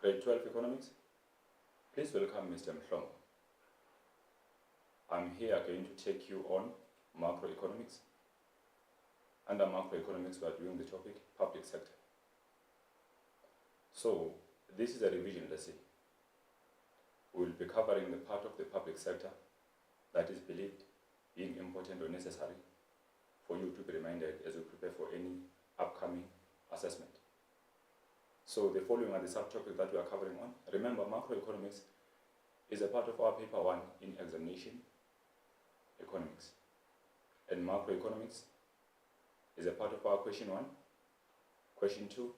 Grade 12 Economics. Please welcome Mr. Mhlongo. I'm here going to take you on macroeconomics. Under macroeconomics, we are doing the topic public sector. So, this is a revision lesson. We will be covering the part of the public sector that is believed being important or necessary for you to be reminded as you prepare for any upcoming assessment. So the following are the subtopics that we are covering on. Remember, macroeconomics is a part of our paper 1 in examination economics. And macroeconomics is a part of our question 1, question 2,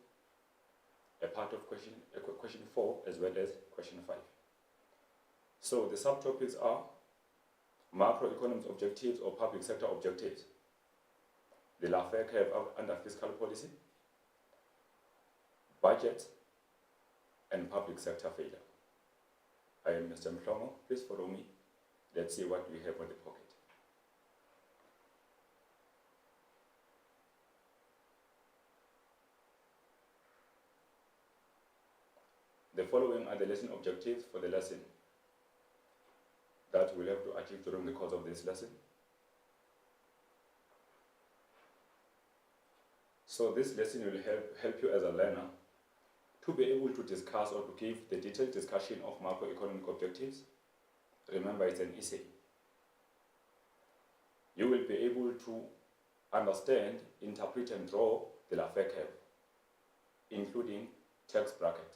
a part of question 4, as well as question 5. So the subtopics are macroeconomics objectives or public sector objectives, the Laffer curve under fiscal policy, budget, and public sector failure. I am Mr. Mhlongo. Please follow me. Let's see what we have on the pocket. The following are the lesson objectives for the lesson that we'll have to achieve during the course of this lesson. So this lesson will help you as a learner to be able to discuss or to give the detailed discussion of macroeconomic objectives. Remember, it's an essay. You will be able to understand, interpret, and draw the Laffer curve, including tax bracket.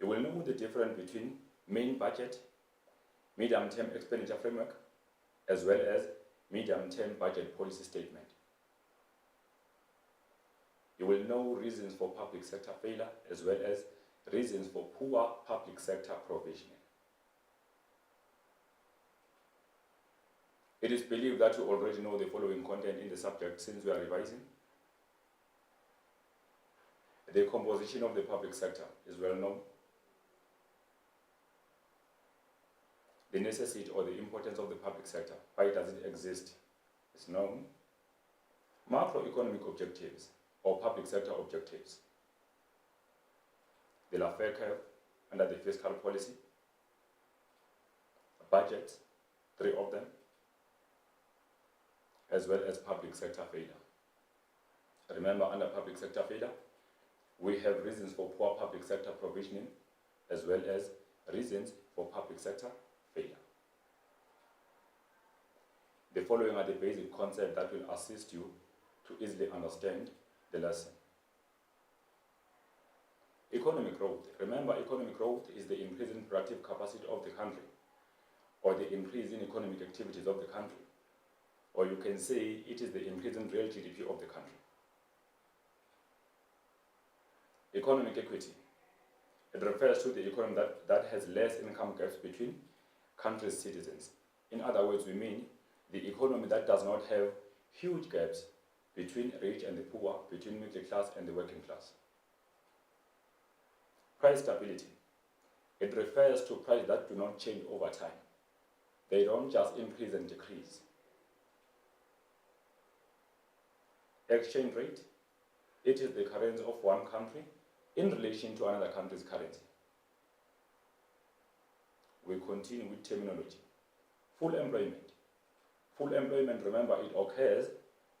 You will know the difference between main budget, medium-term expenditure framework, as well as medium-term budget policy statement. You will know reasons for public sector failure, as well as reasons for poor public sector provisioning. It is believed that you already know the following content in the subject since we are revising. The composition of the public sector is well known. The necessity or the importance of the public sector, why does it exist, is known. Macroeconomic objectives or public sector objectives. The Laffer curve under the fiscal policy, budget, 3 of them, as well as public sector failure. Remember, under public sector failure, we have reasons for poor public sector provisioning, as well as reasons for public sector failure. The following are the basic concepts that will assist you to easily understand the lesson. Economic growth. Remember, economic growth is the increase in productive capacity of the country, or the increase in economic activities of the country, or you can say it is the increase in real GDP of the country. Economic equity. It refers to the economy that has less income gaps between country's citizens. In other words, we mean the economy that does not have huge gaps between rich and the poor, between middle class and the working class. Price stability. It refers to prices that do not change over time. They don't just increase and decrease. Exchange rate. It is the currency of one country in relation to another country's currency. We continue with terminology. Full employment. Full employment, remember, it occurs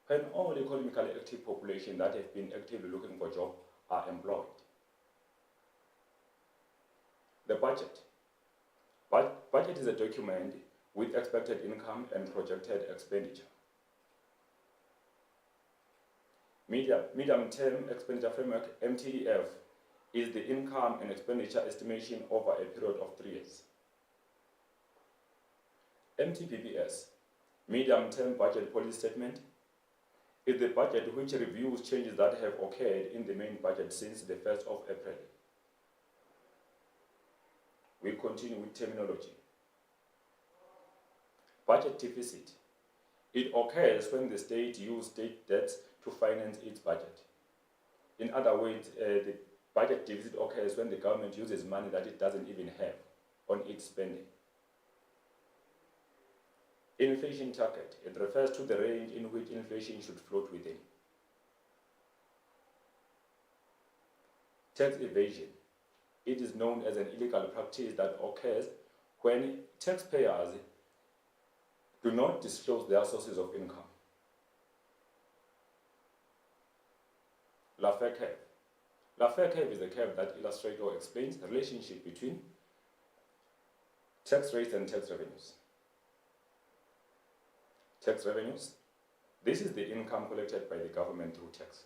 when all economically active population that have been actively looking for a job are employed. The budget. Budget is a document with expected income and projected expenditure. Medium-term expenditure framework, MTEF, is the income and expenditure estimation over a period of 3 years. MTPPS, medium-term budget policy statement, is the budget which reviews changes that have occurred in the main budget since the 1st of April. We continue with terminology. Budget deficit. It occurs when the state uses state debts to finance its budget. In other words, the budget deficit occurs when the government uses money that it doesn't even have on its spending. Inflation target. It refers to the range in which inflation should float within. Tax evasion. It is known as an illegal practice that occurs when taxpayers do not disclose their sources of income. Laffer curve. Laffer curve is a curve that illustrates or explains the relationship between tax rates and tax revenues. Tax revenues. This is the income collected by the government through tax.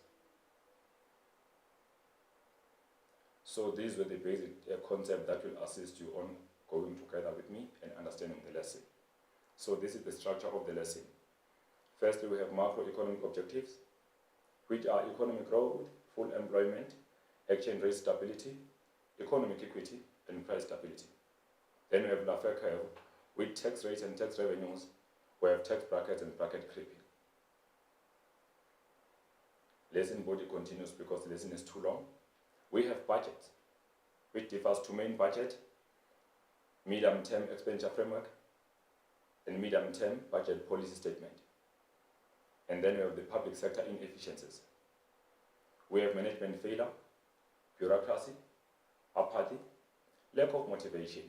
So these were the basic concepts that will assist you on going together with me and understanding the lesson. So this is the structure of the lesson. Firstly, we have macroeconomic objectives, which are economic growth, full employment, exchange rate stability, economic equity, and price stability. Then we have Laffer curve with tax rates and tax revenues. We have tax brackets and bracket creeping. Lesson body continues because the lesson is too long. We have budget, which differs to main budget, medium-term expenditure framework, and medium-term budget policy statement. And then we have the public sector inefficiencies. We have management failure, bureaucracy, apathy, lack of motivation,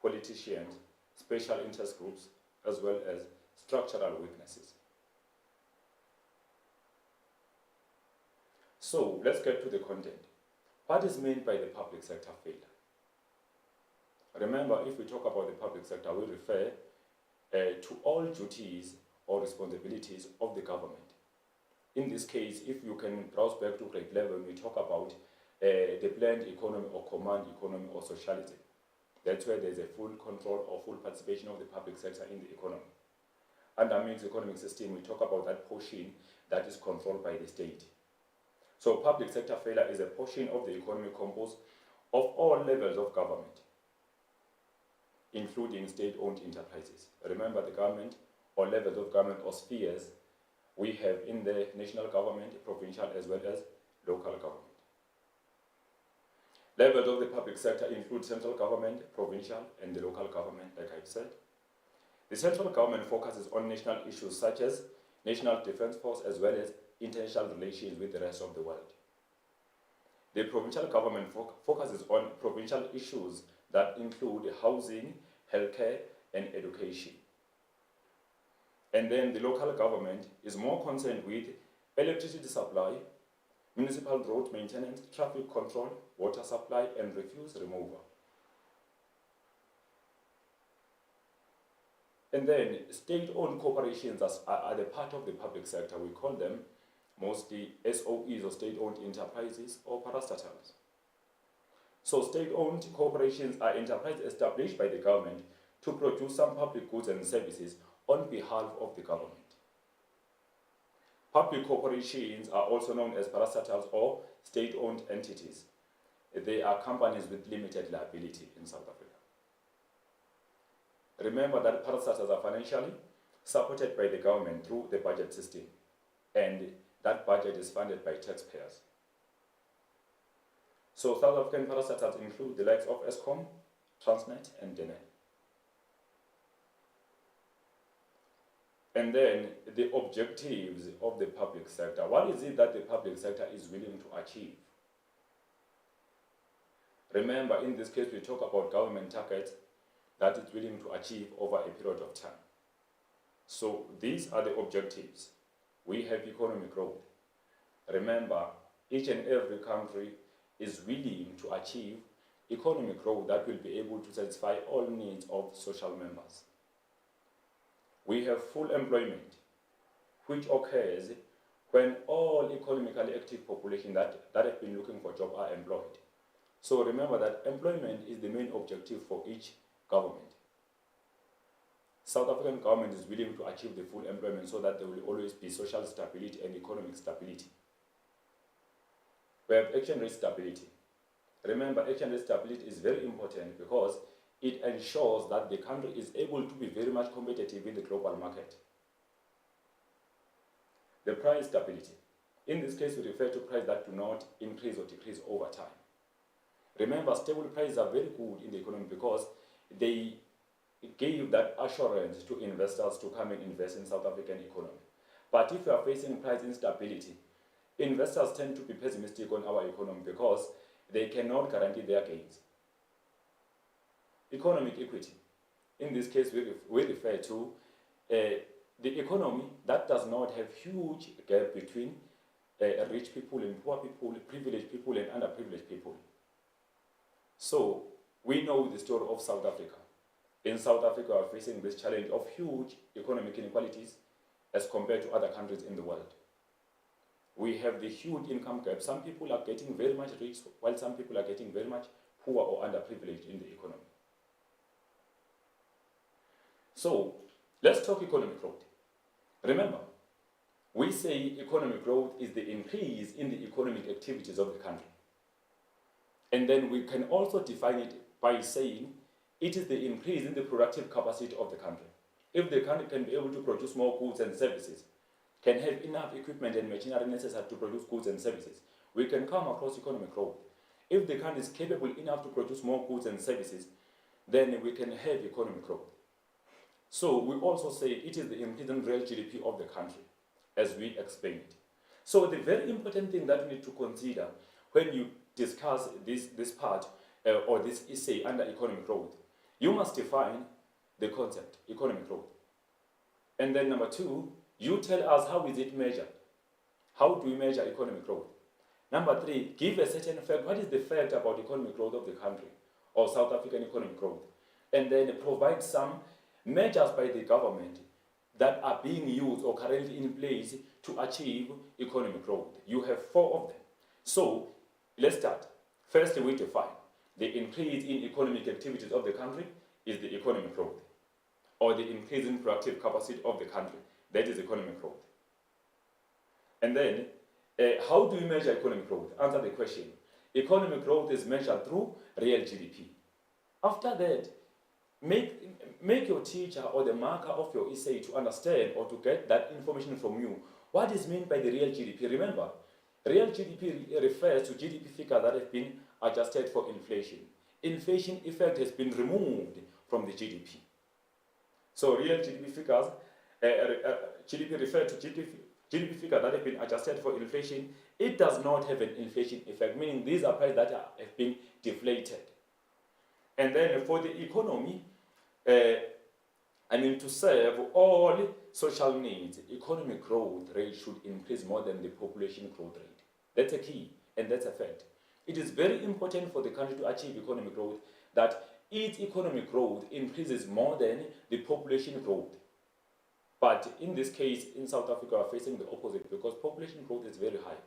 politicians, special interest groups, as well as structural weaknesses. So let's get to the content. What is meant by the public sector failure? Remember, if we talk about the public sector, we refer to all duties or responsibilities of the government. In this case, if you can browse back to grade 11, we talk about the planned economy or command economy or socialism. That's where there's a full control or full participation of the public sector in the economy. Under mixed economic system, we talk about that portion that is controlled by the state. So public sector failure is a portion of the economy composed of all levels of government, including state-owned enterprises. Remember, the government or levels of government or spheres we have in the national government, provincial as well as local government. Levels of the public sector include central government, provincial, and the local government, like I've said. The central government focuses on national issues such as National Defense Force as well as international relations with the rest of the world. The provincial government focuses on provincial issues that include housing, healthcare, and education. And then the local government is more concerned with electricity supply, municipal road maintenance, traffic control, water supply, and refuse removal. And then state-owned corporations are the part of the public sector. We call them mostly SOEs or state-owned enterprises or parastatals. So state-owned corporations are enterprises established by the government to produce some public goods and services on behalf of the government. Public corporations are also known as parastatals or state-owned entities. They are companies with limited liability in South Africa. Remember that parastatals are financially supported by the government through the budget system, and that budget is funded by taxpayers. So South African parastatals include the likes of Eskom, Transnet, and Denel. And then the objectives of the public sector. What is it that the public sector is willing to achieve? Remember, in this case, we talk about government targets that it's willing to achieve over a period of time. So these are the objectives. We have economic growth. Remember, each and every country is willing to achieve economic growth that will be able to satisfy all needs of social members. We have full employment, which occurs when all economically active population that have been looking for jobs are employed. So remember that employment is the main objective for each government. South African government is willing to achieve the full employment so that there will always be social stability and economic stability. We have exchange rate stability. Remember, exchange rate stability is very important because it ensures that the country is able to be very much competitive in the global market. The price stability. In this case, we refer to prices that do not increase or decrease over time. Remember, stable prices are very good in the economy because they give that assurance to investors to come and invest in South African economy. But if you are facing price instability, investors tend to be pessimistic on our economy because they cannot guarantee their gains. Economic equity. In this case, we refer to the economy that does not have huge gap between rich people and poor people, privileged people and underprivileged people. So we know the story of South Africa. In South Africa, we are facing this challenge of huge economic inequalities as compared to other countries in the world. We have the huge income gap. Some people are getting very much rich, while some people are getting very much poor or underprivileged in the economy. So let's talk economic growth. Remember, we say economic growth is the increase in the economic activities of the country. And then we can also define it by saying it is the increase in the productive capacity of the country. If the country can be able to produce more goods and services, can have enough equipment and machinery necessary to produce goods and services, we can come across economic growth. If the country is capable enough to produce more goods and services, then we can have economic growth. So we also say it is the increase in real GDP of the country, as we explained. So the very important thing that we need to consider when you discuss this part or this essay under economic growth, you must define the concept, economic growth. And then number two, you tell us how is it measured? How do we measure economic growth? Number three, give a certain fact. What is the fact about economic growth of the country or South African economic growth? And then provide some measures by the government that are being used or currently in place to achieve economic growth. You have 4 of them. So let's start. Firstly, we define the increase in economic activities of the country is the economic growth, or the increase in productive capacity of the country. That is economic growth. And then, how do we measure economic growth? Answer the question. Economic growth is measured through real GDP. After that, make your teacher or the marker of your essay to understand or to get that information from you. What is meant by the real GDP? Remember, real GDP refers to GDP figures that have been adjusted for inflation. Inflation effect has been removed from the GDP. So real GDP figures, GDP refers to GDP figures that have been adjusted for inflation. It does not have an inflation effect, meaning these are prices that have been deflated. And then for the economy, to serve all social needs, economic growth rate should increase more than the population growth rate. That's a key, and that's a fact. It is very important for the country to achieve economic growth that its economic growth increases more than the population growth. But in this case, in South Africa, we are facing the opposite because population growth is very high,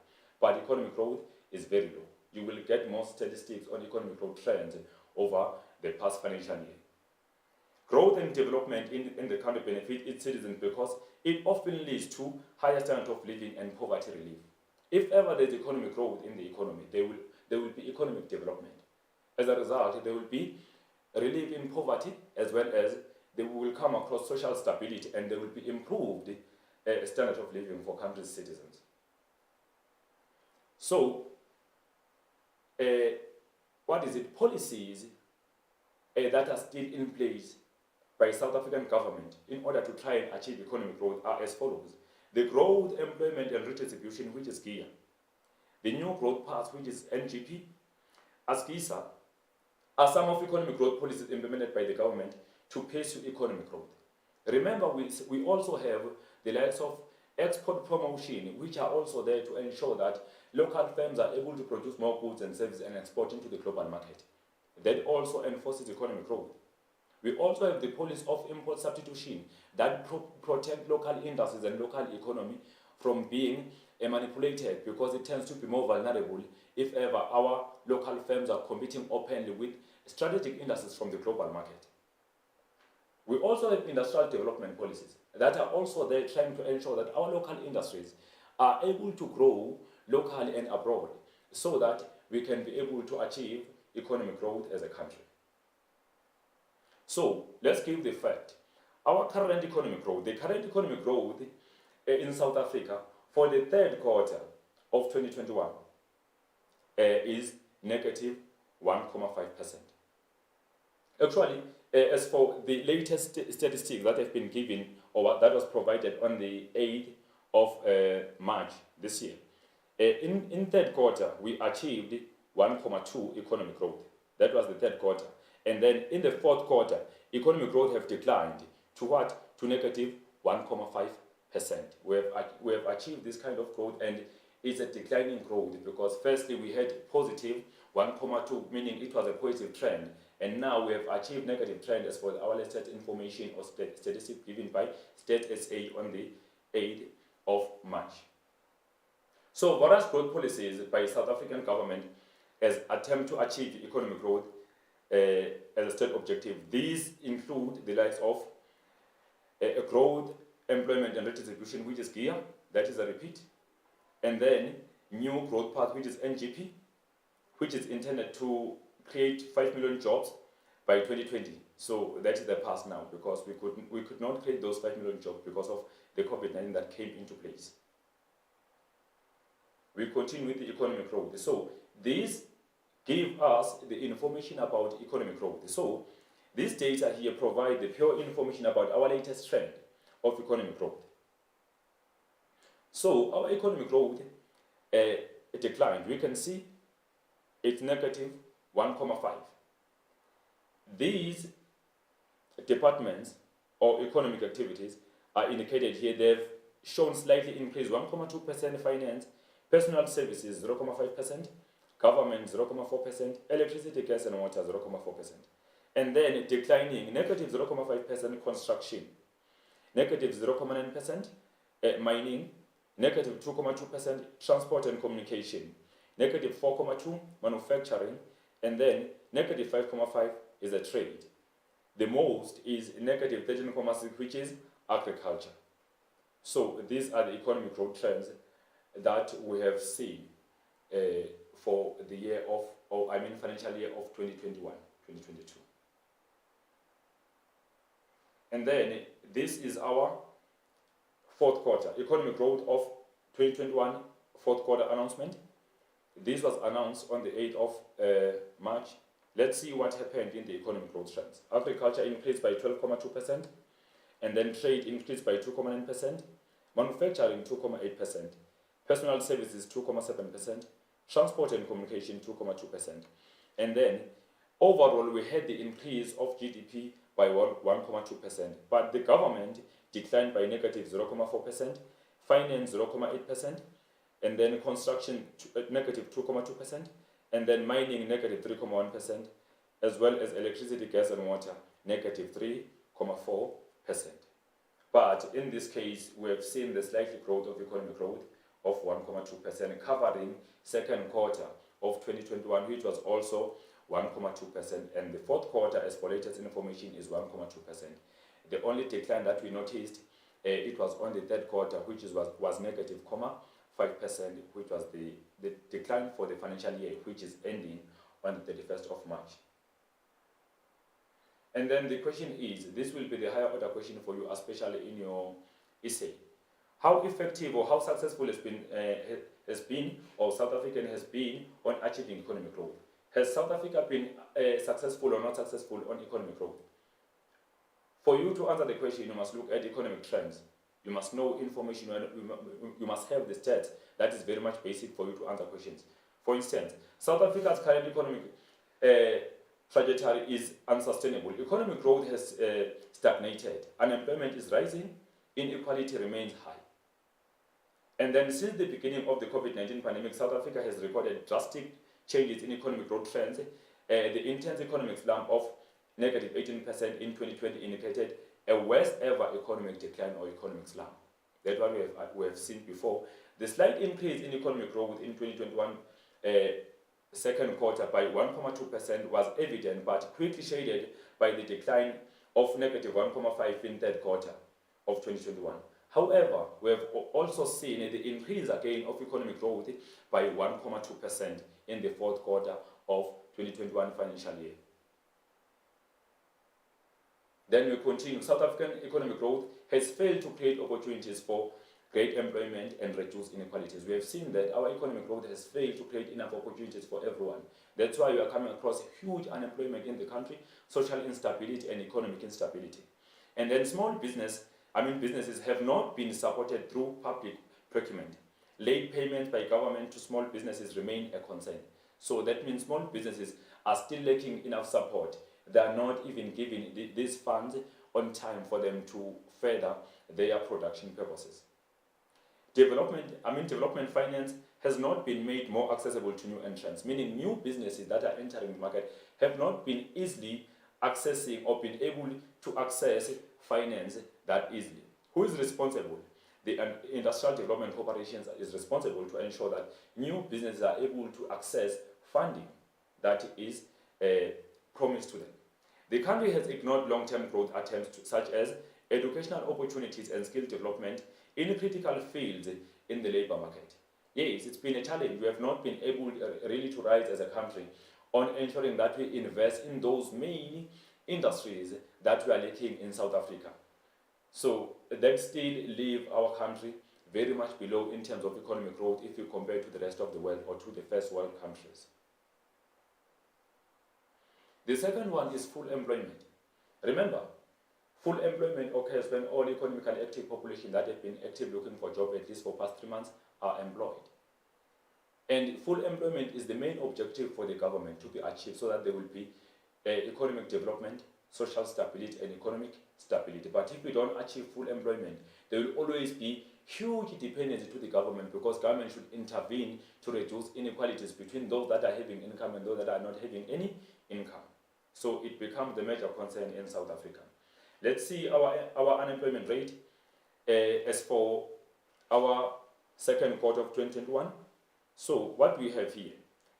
but economic growth is very low. You will get more statistics on economic growth trends over the past financial year. Growth and development in the country benefit its citizens because it often leads to higher standard of living and poverty relief. If ever there is economic growth in the economy, there will be economic development. As a result, there will be relief in poverty as well as they will come across social stability and there will be improved standard of living for country's citizens. So, policies that are still in place by South African government in order to try and achieve economic growth are as follows. The growth, employment and redistribution, which is GEA. The new growth path, which is NGP. ASGISA are some of economic growth policies implemented by the government to pursue economic growth. Remember, we also have the likes of export promotion, which are also there to ensure that local firms are able to produce more goods and services and export into the global market. That also enforces economic growth. We also have the policy of import substitution that protect local industries and local economy from being manipulated because it tends to be more vulnerable if ever our local firms are competing openly with strategic industries from the global market. We also have industrial development policies that are also there trying to ensure that our local industries are able to grow locally and abroad so that we can be able to achieve economic growth as a country. So let's give the fact. Our current economic growth, the current economic growth in South Africa for the third quarter of 2021 is negative 1.5%. Actually, as for the latest statistics that have been given or that was provided on the 8th of March this year, in third quarter we achieved 1.2 economic growth. That was the third quarter. And then in the fourth quarter, economic growth have declined to what? To negative 1.5%. We have achieved this kind of growth, and it's a declining growth because firstly we had positive 1.2, meaning it was a positive trend, and now we have achieved negative trend as for our latest information or statistic given by State SA on the 8th of March. So various growth policies by South African government as attempt to achieve economic growth as a state objective. These include the likes of a growth, employment and redistribution, which is GEAR, that is a repeat, and then new growth path, which is NGP, which is intended to create 5 million jobs by 2020. So that is the past now, because we could not create those 5 million jobs because of the COVID-19 that came into place. We continue with the economic growth. So these give us the information about economic growth. So this data here provide the pure information about our latest trend of economic growth. So our economic growth declined. We can see it's negative 1.5. These departments or economic activities are indicated here. They've shown slightly increased 1.2% finance, personal services 0.5%, government 0.4%, electricity, gas and water 0.4%. And then declining negative 0.5% construction, negative 0.9%, mining, negative 2.2%, transport and communication, negative 4.2% manufacturing, and then negative 5.5% is a trade. The most is negative 13.6%, which is agriculture. So these are the economic growth trends that we have seen for the year of, financial year of 2021, 2022. And then this is our fourth quarter, economic growth of 2021 fourth quarter announcement. This was announced on the 8th of March. Let's see what happened in the economic growth trends. Agriculture increased by 12.2%, and then trade increased by 2.9%, manufacturing 2.8%, personal services 2.7%, transport and communication 2.2%. And then overall we had the increase of GDP by 1.2%, but the government declined by negative 0.4%, finance 0.8%, and then construction negative 2.2%, and then mining negative 3.1%, as well as electricity, gas and water negative 3.4%. But in this case, we have seen the slight growth of economic growth of 1.2%, covering second quarter of 2021, which was also 1.2%, and the fourth quarter, as for latest information, is 1.2%. The only decline that we noticed, it was on the third quarter, which was negative 0.5%, which was the decline for the financial year, which is ending on the 31st of March. And then the question is, this will be the higher order question for you, especially in your essay. How effective or how successful has been or South Africa has been on achieving economic growth? Has South Africa been successful or not successful on economic growth? For you to answer the question, you must look at economic trends. You must know information, you must have the stats. That is very much basic for you to answer questions. For instance, South Africa's current economic trajectory is unsustainable. Economic growth has stagnated. Unemployment is rising. Inequality remains high. And then since the beginning of the COVID-19 pandemic, South Africa has recorded drastic changes in economic growth trends. The intense economic slump of negative 18% in 2020 indicated a worst ever economic decline or economic slump. That's what we have seen before. The slight increase in economic growth in 2021 second quarter by 1.2% was evident, but quickly shaded by the decline of negative 1.5% in third quarter of 2021. However, we have also seen the increase again of economic growth by 1.2% in the fourth quarter of 2021 financial year. Then we continue. South African economic growth has failed to create opportunities for great employment and reduce inequalities. We have seen that our economic growth has failed to create enough opportunities for everyone. That's why we are coming across huge unemployment in the country, social instability and economic instability. And then businesses have not been supported through public procurement. Late payments by government to small businesses remain a concern. So that means small businesses are still lacking enough support. They are not even given these funds on time for them to further their production purposes. Development finance has not been made more accessible to new entrants, meaning new businesses that are entering the market have not been easily accessing or been able to access finance that easily. Who is responsible? The Industrial Development Corporations is responsible to ensure that new businesses are able to access funding that is promised to them. The country has ignored long-term growth attempts such as educational opportunities and skill development in critical fields in the labor market. Yes, it's been a challenge. We have not been able really to rise as a country on ensuring that we invest in those main industries that we are lacking in South Africa. So that still leave our country very much below in terms of economic growth if you compare to the rest of the world or to the first world countries. The second one is full employment. Remember, full employment occurs when all economically active population that have been active looking for job at least for past 3 months are employed. And full employment is the main objective for the government to be achieved so that there will be economic development, social stability and economic stability. But if we don't achieve full employment, there will always be huge dependency to the government because government should intervene to reduce inequalities between those that are having income and those that are not having any income. So it becomes the major concern in South Africa. Let's see our unemployment rate as for our second quarter of 2021. So what we have here,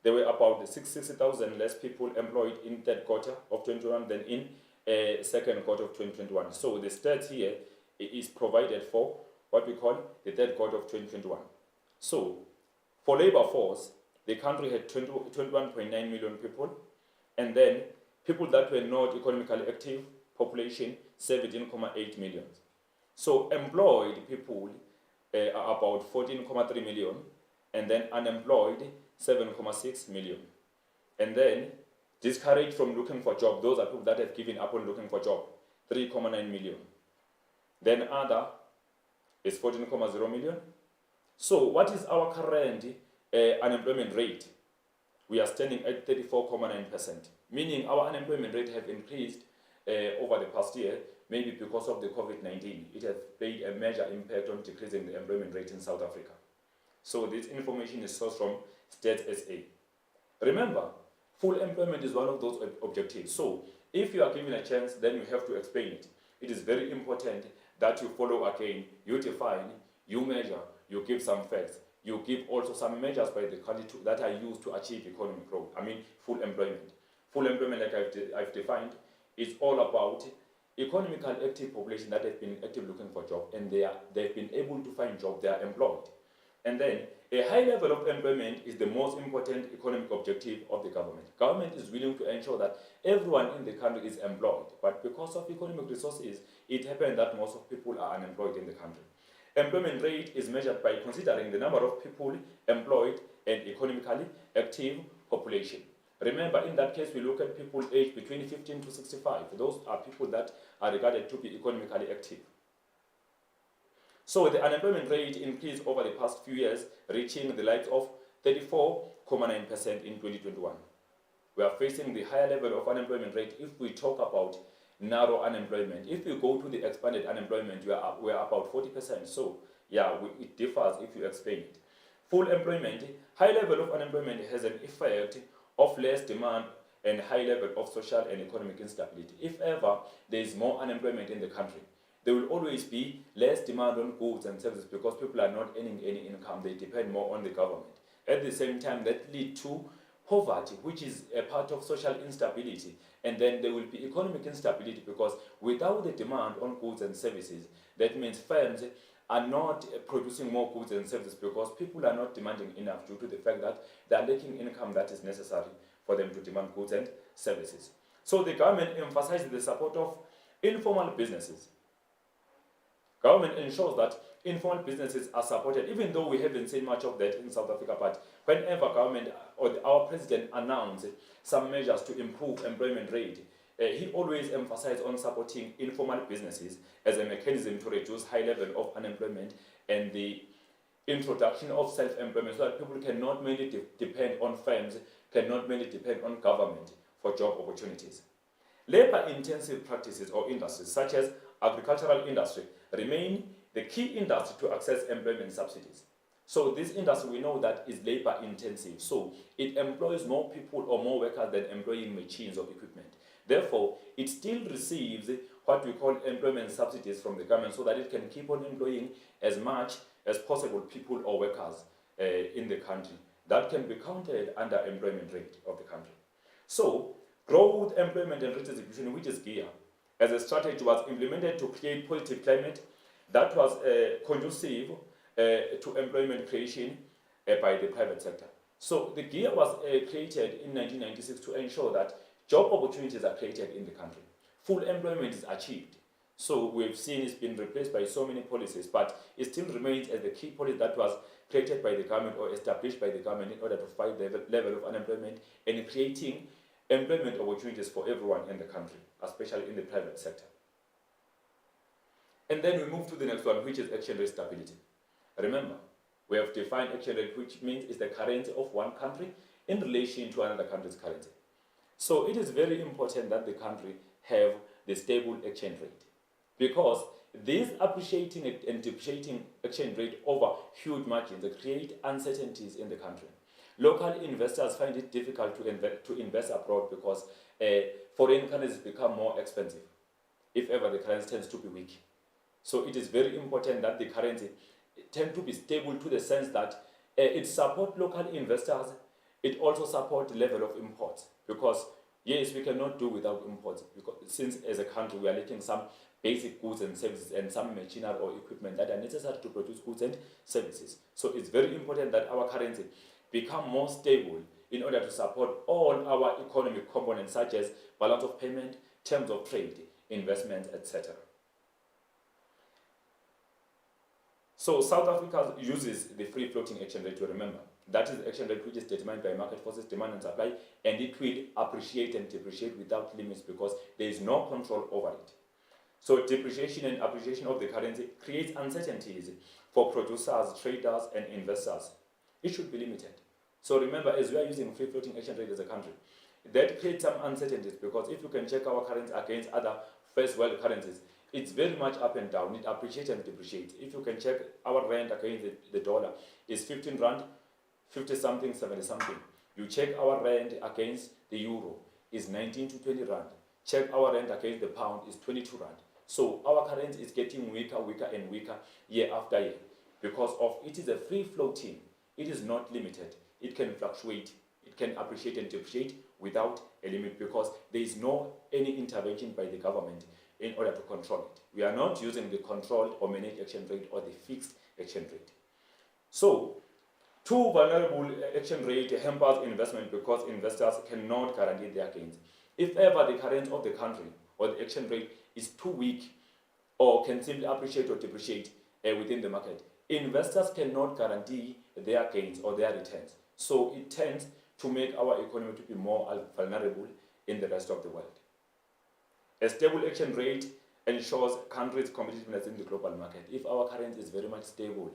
there were about 60,000 less people employed in third quarter of 2021 than in second quarter of 2021. So the stats here is provided for what we call the third quarter of 2021. So for labor force, the country had 21.9 million people, and then people that were not economically active, population 17.8 million. So employed people are about 14.3 million, and then unemployed 7.6 million. And then discouraged from looking for job, those are people that have given up on looking for job, 3.9 million. Then other is 14.0 million. So what is our current unemployment rate? We are standing at 34.9%, meaning our unemployment rate have increased over the past year, maybe because of the COVID-19. It has played a major impact on decreasing the employment rate in South Africa. So this information is sourced from Stats SA. Remember, full employment is one of those objectives. So if you are given a chance, then you have to explain it. It is very important that you follow again, you define, you measure, you give some facts. You give also some measures by the country that are used to achieve economic growth. Full employment. Full employment, like I've defined, is all about economically active population that have been active looking for job, and they've been able to find job, they are employed. And then a high level of employment is the most important economic objective of the government. Government is willing to ensure that everyone in the country is employed, but because of economic resources, it happens that most of people are unemployed in the country. Employment rate is measured by considering the number of people employed and economically active population. Remember, in that case, we look at people aged between 15 to 65. Those are people that are regarded to be economically active. So the unemployment rate increased over the past few years, reaching the likes of 34.9% in 2021. We are facing the higher level of unemployment rate if we talk about narrow unemployment. If you go to the expanded unemployment, we are about 40%. So yeah, it differs if you explain it. Full employment, high level of unemployment has an effect of less demand and high level of social and economic instability. If ever there is more unemployment in the country, there will always be less demand on goods and services because people are not earning any income. They depend more on the government. At the same time, that leads to poverty, which is a part of social instability. And then there will be economic instability because without the demand on goods and services, that means firms are not producing more goods and services because people are not demanding enough due to the fact that they are lacking income that is necessary for them to demand goods and services. So the government emphasizes the support of informal businesses. Government ensures that informal businesses are supported, even though we haven't seen much of that in South Africa. But whenever government or our president announces some measures to improve employment rate, he always emphasized on supporting informal businesses as a mechanism to reduce high level of unemployment and the introduction of self-employment so that people cannot mainly depend on firms, cannot mainly depend on government for job opportunities. Labor-intensive practices or industries such as agricultural industry remain the key industry to access employment subsidies. So this industry we know that is labor-intensive, so it employs more people or more workers than employing machines or equipment. Therefore, it still receives what we call employment subsidies from the government so that it can keep on employing as much as possible people or workers in the country. That can be counted under employment rate of the country. So, growth, employment and redistribution, which is GEAR, as a strategy was implemented to create positive climate that was conducive to employment creation by the private sector. So the GEAR was created in 1996 to ensure that job opportunities are created in the country. Full employment is achieved. So we've seen it's been replaced by so many policies, but it still remains as the key policy that was created by the government or established by the government in order to fight the level of unemployment and creating employment opportunities for everyone in the country, especially in the private sector. And then we move to the next one, which is exchange rate stability. Remember, we have defined exchange rate, which means it's the currency of one country in relation to another country's currency. So it is very important that the country have the stable exchange rate, because this appreciating and depreciating exchange rate over huge margins create uncertainties in the country. Local investors find it difficult to invest abroad because foreign currencies become more expensive if ever the currency tends to be weak. So it is very important that the currency tend to be stable to the sense that it supports local investors, it also supports the level of imports, because yes, we cannot do without imports, because since as a country we are lacking some basic goods and services and some machinery or equipment that are necessary to produce goods and services. So it's very important that our currency become more stable in order to support all our economic components such as balance of payment, terms of trade, investments, etc. So South Africa uses the free floating exchange rate, to remember. That is the exchange rate which is determined by market forces, demand and supply, and it will appreciate and depreciate without limits because there is no control over it. So depreciation and appreciation of the currency creates uncertainties for producers, traders, and investors. It should be limited. So remember, as we are using free floating exchange rate as a country, that creates some uncertainties, because if you can check our currency against other first world currencies, it's very much up and down. It appreciates and depreciates. If you can check our rand against the dollar, it's 15 rand, 50 something, 70 something. You check our rand against the euro, is 19 to 20 rand. Check our rand against the pound, is 22 rand. So our currency is getting weaker and weaker year after year because of it is a free floating. It is not limited. It can fluctuate. It can appreciate and depreciate without a limit because there is no any intervention by the government in order to control it. We are not using the controlled or managed exchange rate or the fixed exchange rate. So, too vulnerable exchange rate hampers investment because investors cannot guarantee their gains. If ever the currency of the country or the exchange rate is too weak or can simply appreciate or depreciate within the market, investors cannot guarantee their gains or their returns. So it tends to make our economy to be more vulnerable in the rest of the world. A stable exchange rate ensures countries' competitiveness in the global market. If our currency is very much stable,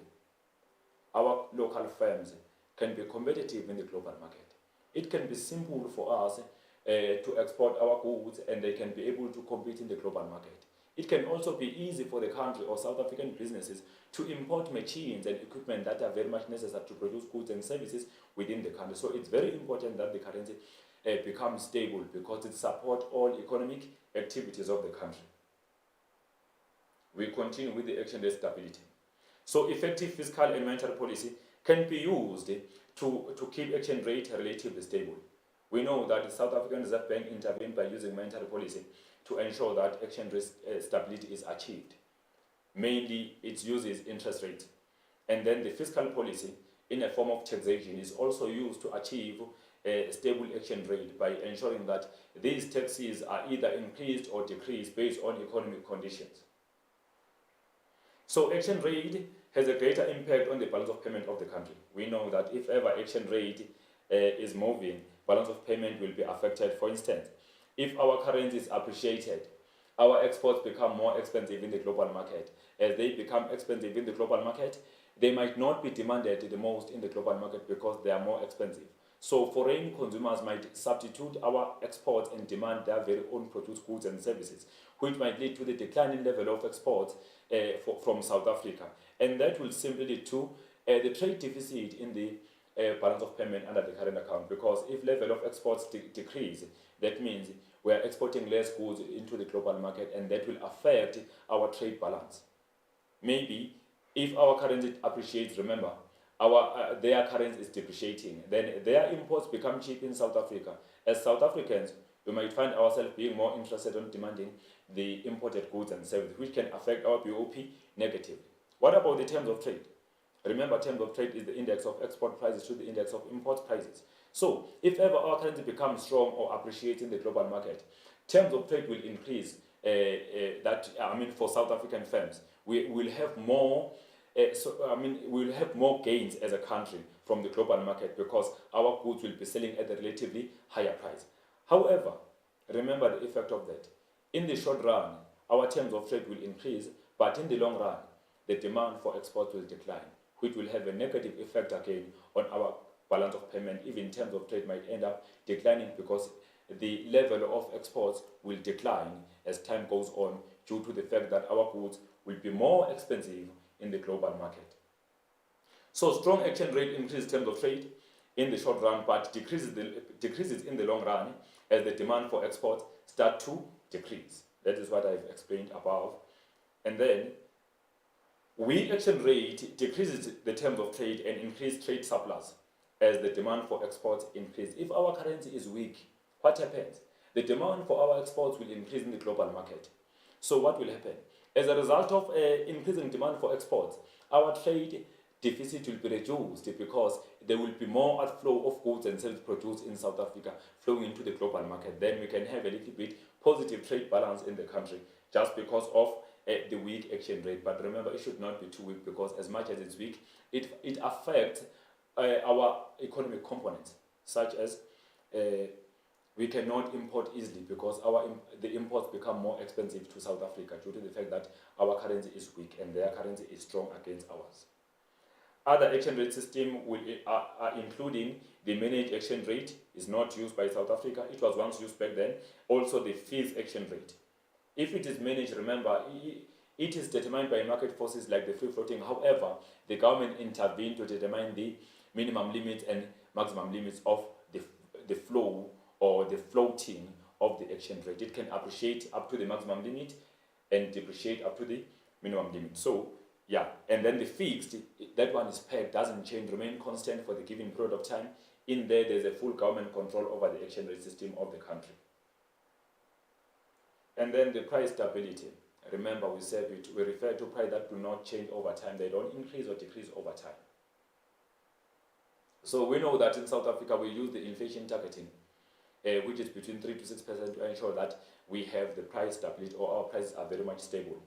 our local firms can be competitive in the global market. It can be simple for us to export our goods and they can be able to compete in the global market. It can also be easy for the country or South African businesses to import machines and equipment that are very much necessary to produce goods and services within the country. So it's very important that the currency becomes stable because it supports all economic activities of the country. We continue with the exchange rate stability. So effective fiscal and monetary policy can be used to keep exchange rate relatively stable. We know that the South African Reserve Bank intervened by using monetary policy to ensure that exchange rate stability is achieved. Mainly, it uses interest rates. And then the fiscal policy, in a form of taxation, is also used to achieve a stable exchange rate by ensuring that these taxes are either increased or decreased based on economic conditions. So exchange rate has a greater impact on the balance of payment of the country. We know that if ever exchange rate is moving, balance of payment will be affected. For instance, if our currency is appreciated, our exports become more expensive in the global market. As they become expensive in the global market, they might not be demanded the most in the global market because they are more expensive. So foreign consumers might substitute our exports and demand their very own produced goods and services, which might lead to the declining level of exports from South Africa. And that will simply lead to the trade deficit in the balance of payment under the current account, because if level of exports decrease, that means we are exporting less goods into the global market, and that will affect our trade balance. Maybe if our currency appreciates, remember, their currency is depreciating, then their imports become cheap in South Africa. As South Africans, we might find ourselves being more interested in demanding the imported goods and services, which can affect our BOP negatively. What about the terms of trade? Remember, terms of trade is the index of export prices to the index of import prices. So, if ever our currency becomes strong or appreciates in the global market, terms of trade will increase. For South African firms, we will have more. We will have more gains as a country from the global market because our goods will be selling at a relatively higher price. However, remember the effect of that. In the short run, our terms of trade will increase, but in the long run, the demand for exports will decline, which will have a negative effect again on our balance of payment. Even terms of trade might end up declining because the level of exports will decline as time goes on due to the fact that our goods will be more expensive in the global market. So strong exchange rate increases terms of trade in the short run, but decreases in the long run as the demand for exports start to decrease. That is what I've explained above. And then weak exchange rate decreases the terms of trade and increases trade surplus as the demand for exports increases. If our currency is weak, what happens? The demand for our exports will increase in the global market. So what will happen? As a result of increasing demand for exports, our trade deficit will be reduced because there will be more outflow of goods and services produced in South Africa flowing into the global market. Then we can have a little bit positive trade balance in the country just because of the weak exchange rate. But remember, it should not be too weak because as much as it's weak, it affects our economic components, such as we cannot import easily because the imports become more expensive to South Africa due to the fact that our currency is weak and their currency is strong against ours. Other exchange rate systems are including the managed exchange rate is not used by South Africa. It was once used back then. Also the fixed exchange rate. If it is managed, remember, it is determined by market forces like the free floating. However, the government intervened to determine the minimum limits and maximum limits of the flow or the floating of the exchange rate. It can appreciate up to the maximum limit and depreciate up to the minimum limit. So, yeah, and then the fixed, that one is pegged, doesn't change, remain constant for the given period of time. In there's a full government control over the exchange rate system of the country. And then the price stability. Remember, we refer to price that do not change over time. They don't increase or decrease over time. So we know that in South Africa we use the inflation targeting, which is between 3 to 6% to ensure that we have the price stability or our prices are very much stable.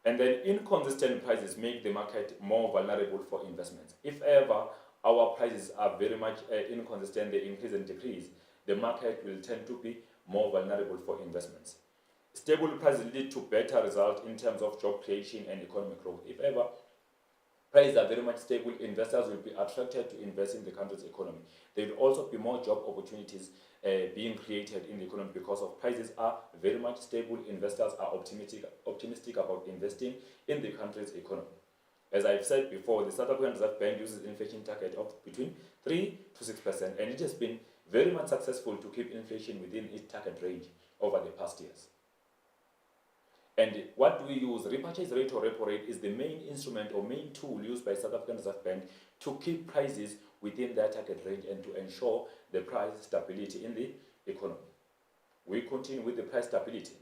And then inconsistent prices make the market more vulnerable for investments. If ever our prices are very much inconsistent, they increase and decrease, the market will tend to be more vulnerable for investments. Stable prices lead to better results in terms of job creation and economic growth. If ever prices are very much stable, investors will be attracted to invest in the country's economy. There will also be more job opportunities being created in the economy because of prices are very much stable. Investors are optimistic about investing in the country's economy. As I've said before, the South African Reserve Bank uses inflation target of between 3 to 6%, and it has been very much successful to keep inflation within its target range over the past years. And what do we use? Repurchase rate or repo rate is the main instrument or main tool used by South African Reserve Bank to keep prices within their target range and to ensure the price stability in the economy. We continue with the price stability.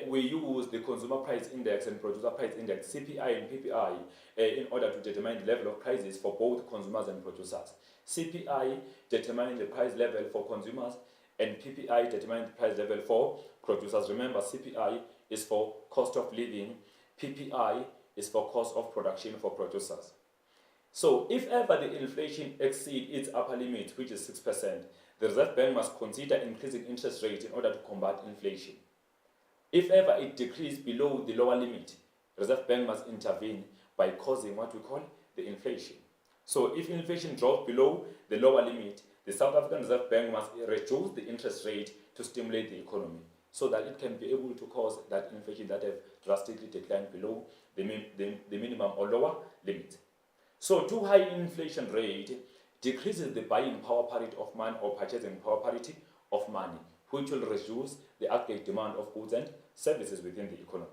We use the consumer price index and producer price index, CPI and PPI, in order to determine the level of prices for both consumers and producers. CPI determining the price level for consumers and PPI determining the price level for producers. Remember, CPI is for cost of living, PPI is for cost of production for producers. So if ever the inflation exceeds its upper limit, which is 6%, the Reserve Bank must consider increasing interest rates in order to combat inflation. If ever it decreases below the lower limit, Reserve Bank must intervene by causing what we call the inflation. So if inflation drops below the lower limit, the South African Reserve Bank must reduce the interest rate to stimulate the economy so that it can be able to cause that inflation that have drastically declined below the minimum or lower limit. So too high inflation rate decreases the buying power parity of money or purchasing power parity of money, which will reduce the aggregate demand of goods and services within the economy.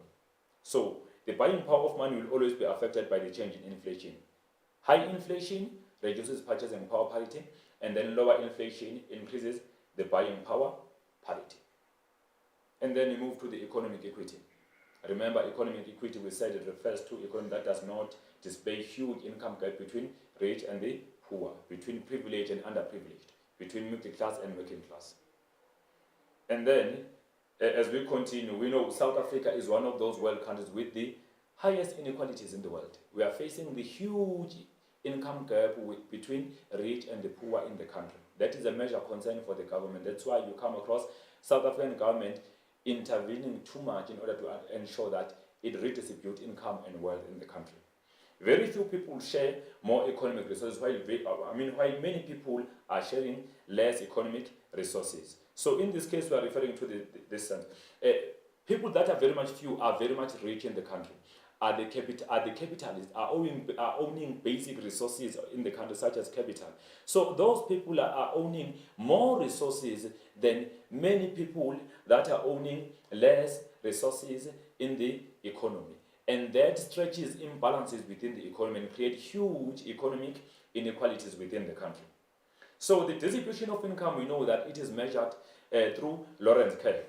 So the buying power of money will always be affected by the change in inflation. High inflation reduces purchasing power parity, and then lower inflation increases the buying power parity. And then you move to the economic equity. Remember, economic equity, we said it refers to economy that does not display huge income gap between rich and the poor, between privileged and underprivileged, between middle class and working class. And then, as we continue, we know South Africa is one of those world countries with the highest inequalities in the world. We are facing the huge income gap between rich and the poor in the country. That is a major concern for the government. That's why you come across South African government intervening too much in order to ensure that it redistributes income and wealth in the country. Very few people share more economic resources, while many people are sharing less economic resources. So in this case, we are referring to this people that are very much few are very much rich in the country. Are the capitalists, are owning basic resources in the country, such as capital. So those people are owning more resources than many people that are owning less resources in the economy. And that stretches imbalances within the economy and create huge economic inequalities within the country. So the distribution of income, we know that it is measured through Lorenz curve,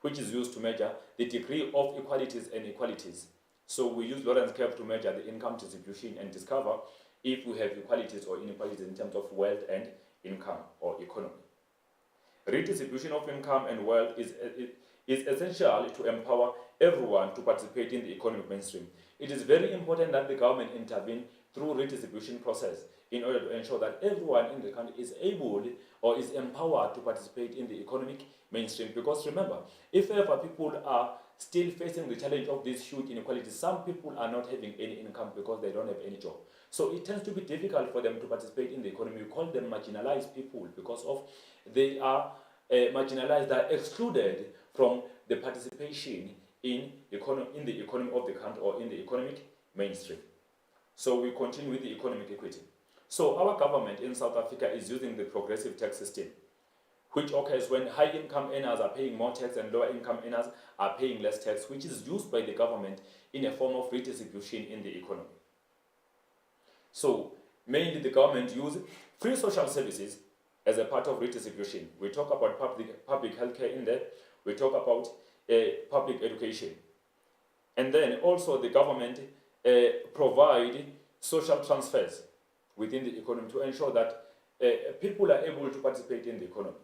which is used to measure the degree of equalities and inequalities. So we use Lorenz curve to measure the income distribution and discover if we have equalities or inequalities in terms of wealth and income or economy. Redistribution of income and wealth is essential to empower everyone to participate in the economic mainstream. It is very important that the government intervene through redistribution process in order to ensure that everyone in the country is able or is empowered to participate in the economic mainstream. Because remember, if ever people are still facing the challenge of these huge inequalities, some people are not having any income because they don't have any job. So it tends to be difficult for them to participate in the economy. We call them marginalized people because of they are marginalized, they are excluded from the participation in the economy of the country or in the economic mainstream. So we continue with the economic equity. So our government in South Africa is using the progressive tax system, which occurs when high income earners are paying more tax and lower income earners are paying less tax, which is used by the government in a form of redistribution in the economy. So mainly the government uses free social services as a part of redistribution. We talk about public healthcare in there, we talk about public education. And then also the government provide social transfers within the economy to ensure that people are able to participate in the economy.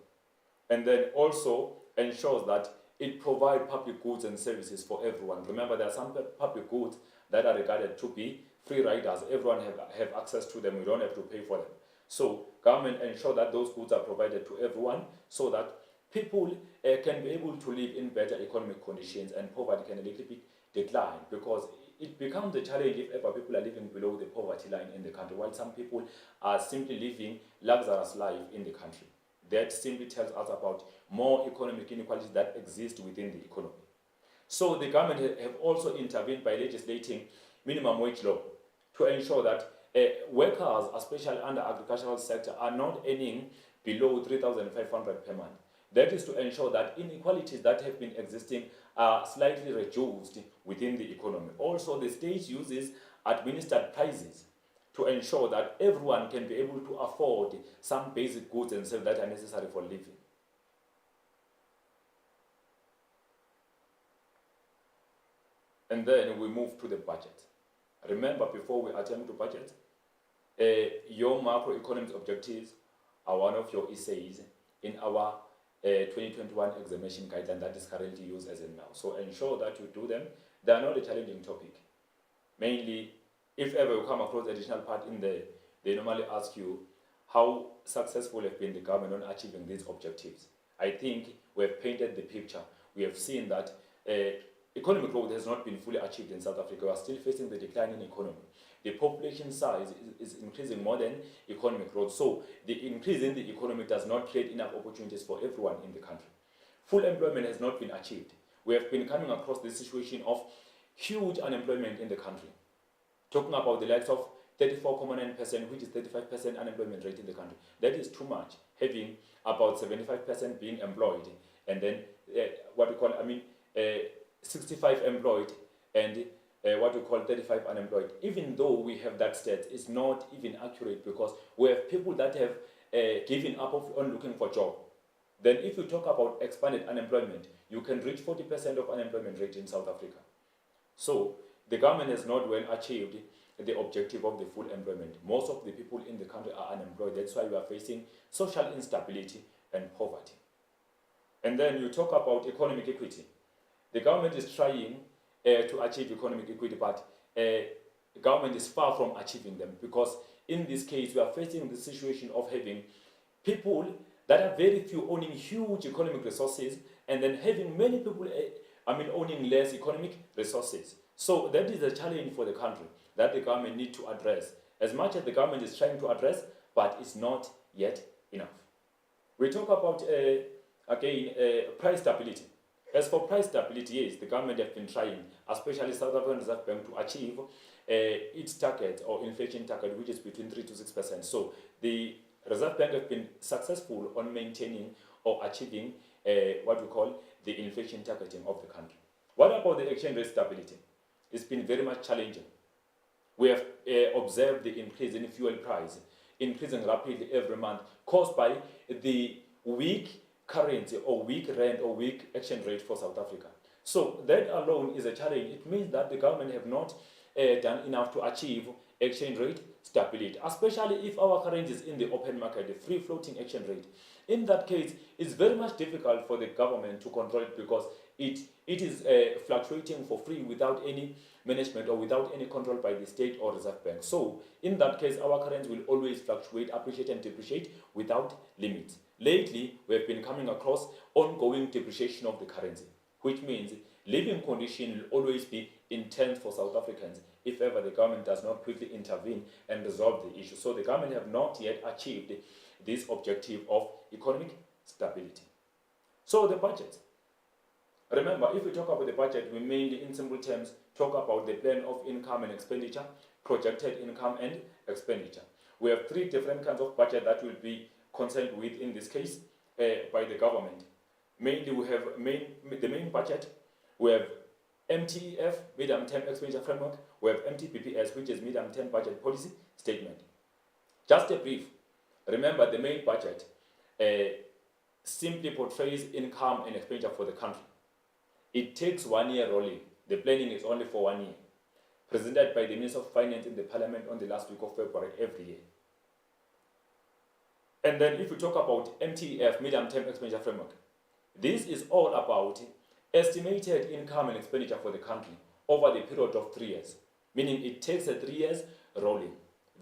And then also ensures that it provides public goods and services for everyone. Remember, there are some public goods that are regarded to be free riders. Everyone have access to them. We don't have to pay for them. So government ensure that those goods are provided to everyone so that people can be able to live in better economic conditions and poverty can a little bit decline, because it becomes a challenge if ever people are living below the poverty line in the country, while some people are simply living luxurious life in the country. That simply tells us about more economic inequalities that exist within the economy. So the government have also intervened by legislating minimum wage law to ensure that workers, especially under agricultural sector, are not earning below 3,500 per month. That is to ensure that inequalities that have been existing are slightly reduced within the economy. Also, the state uses administered prices to ensure that everyone can be able to afford some basic goods and services that are necessary for living. And then we move to the budget. Remember, before we attempt to budget, your macroeconomic objectives are one of your essays in our 2021 examination guideline that is currently used as in now. So ensure that you do them. They are not a challenging topic. Mainly, if ever you come across additional part in there, they normally ask you how successful have been the government on achieving these objectives. I think we have painted the picture. We have seen that economic growth has not been fully achieved in South Africa. We are still facing the decline in economy. The population size is increasing more than economic growth. So the increase in the economy does not create enough opportunities for everyone in the country. Full employment has not been achieved. We have been coming across this situation of huge unemployment in the country. Talking about the likes of 34.9%, which is 35% unemployment rate in the country. That is too much, having about 75% being employed, and then 65 employed and 35 unemployed. Even though we have that stat, it's not even accurate because we have people that have given up on looking for job. Then if you talk about expanded unemployment, you can reach 40% of unemployment rate in South Africa. So the government has not well achieved the objective of the full employment. Most of the people in the country are unemployed. That's why we are facing social instability and poverty. And then you talk about economic equity. The government is trying to achieve economic equity, but the government is far from achieving them, because in this case we are facing the situation of having people that are very few owning huge economic resources, and then having many people owning less economic resources. So that is a challenge for the country that the government needs to address, as much as the government is trying to address, but it's not yet enough. We talk about price stability. As for price stability, yes, the government have been trying, especially South African Reserve Bank, to achieve its target or inflation target, which is between 3 to 6%. So the Reserve Bank have been successful on maintaining or achieving the inflation targeting of the country. What about the exchange rate stability? It's been very much challenging. We have observed the increase in fuel price, increasing rapidly every month, caused by the weak currency or weak rand or weak exchange rate for South Africa. So that alone is a challenge. It means that the government have not done enough to achieve exchange rate stability, especially if our currency is in the open market, the free floating exchange rate. In that case, it's very much difficult for the government to control it, because it is fluctuating for free without any management or without any control by the state or Reserve Bank. So in that case, our currency will always fluctuate, appreciate and depreciate without limits. Lately, we have been coming across ongoing depreciation of the currency, which means living condition will always be intense for South Africans if ever the government does not quickly intervene and resolve the issue. So the government have not yet achieved this objective of economic stability. So the budget. Remember, if we talk about the budget, we mainly, in simple terms, talk about the plan of income and expenditure, projected income and expenditure. We have three different kinds of budget that will be concerned with in this case by the government. Mainly, we have the main budget. We have MTEF, medium-term expenditure framework. We have MTPPS, which is medium-term budget policy statement. Just a brief. Remember, the main budget simply portrays income and expenditure for the country. It takes 1 year rolling. The planning is only for 1 year. Presented by the Minister of Finance in the Parliament on the last week of February every year. And then if we talk about MTEF, medium-term expenditure framework, this is all about estimated income and expenditure for the country over the period of 3 years, meaning it takes 3 years rolling.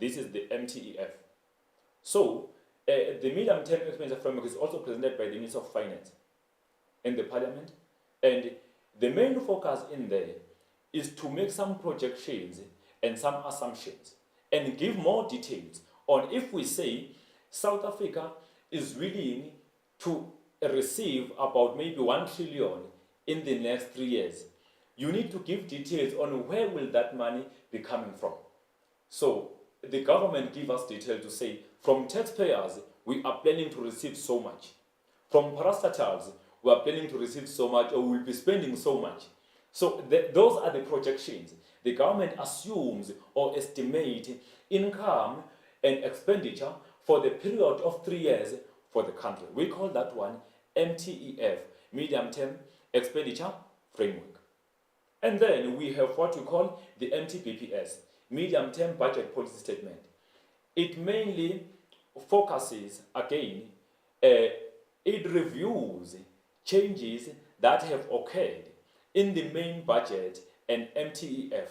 This is the MTEF. So the medium-term expenditure framework is also presented by the Minister of Finance in the Parliament, and the main focus in there is to make some projections and some assumptions and give more details on, if we say South Africa is willing to receive about maybe 1 trillion in the next 3 years, you need to give details on where will that money be coming from. So the government give us detail to say, from taxpayers, we are planning to receive so much. From parastatals, we are planning to receive so much, or we will be spending so much. So those are the projections. The government assumes or estimates income and expenditure for the period of 3 years for the country. We call that one MTEF, medium-term expenditure framework. And then we have what we call the MTPPS, medium-term budget policy statement. It mainly focuses, again, it reviews changes that have occurred in the main budget and MTEF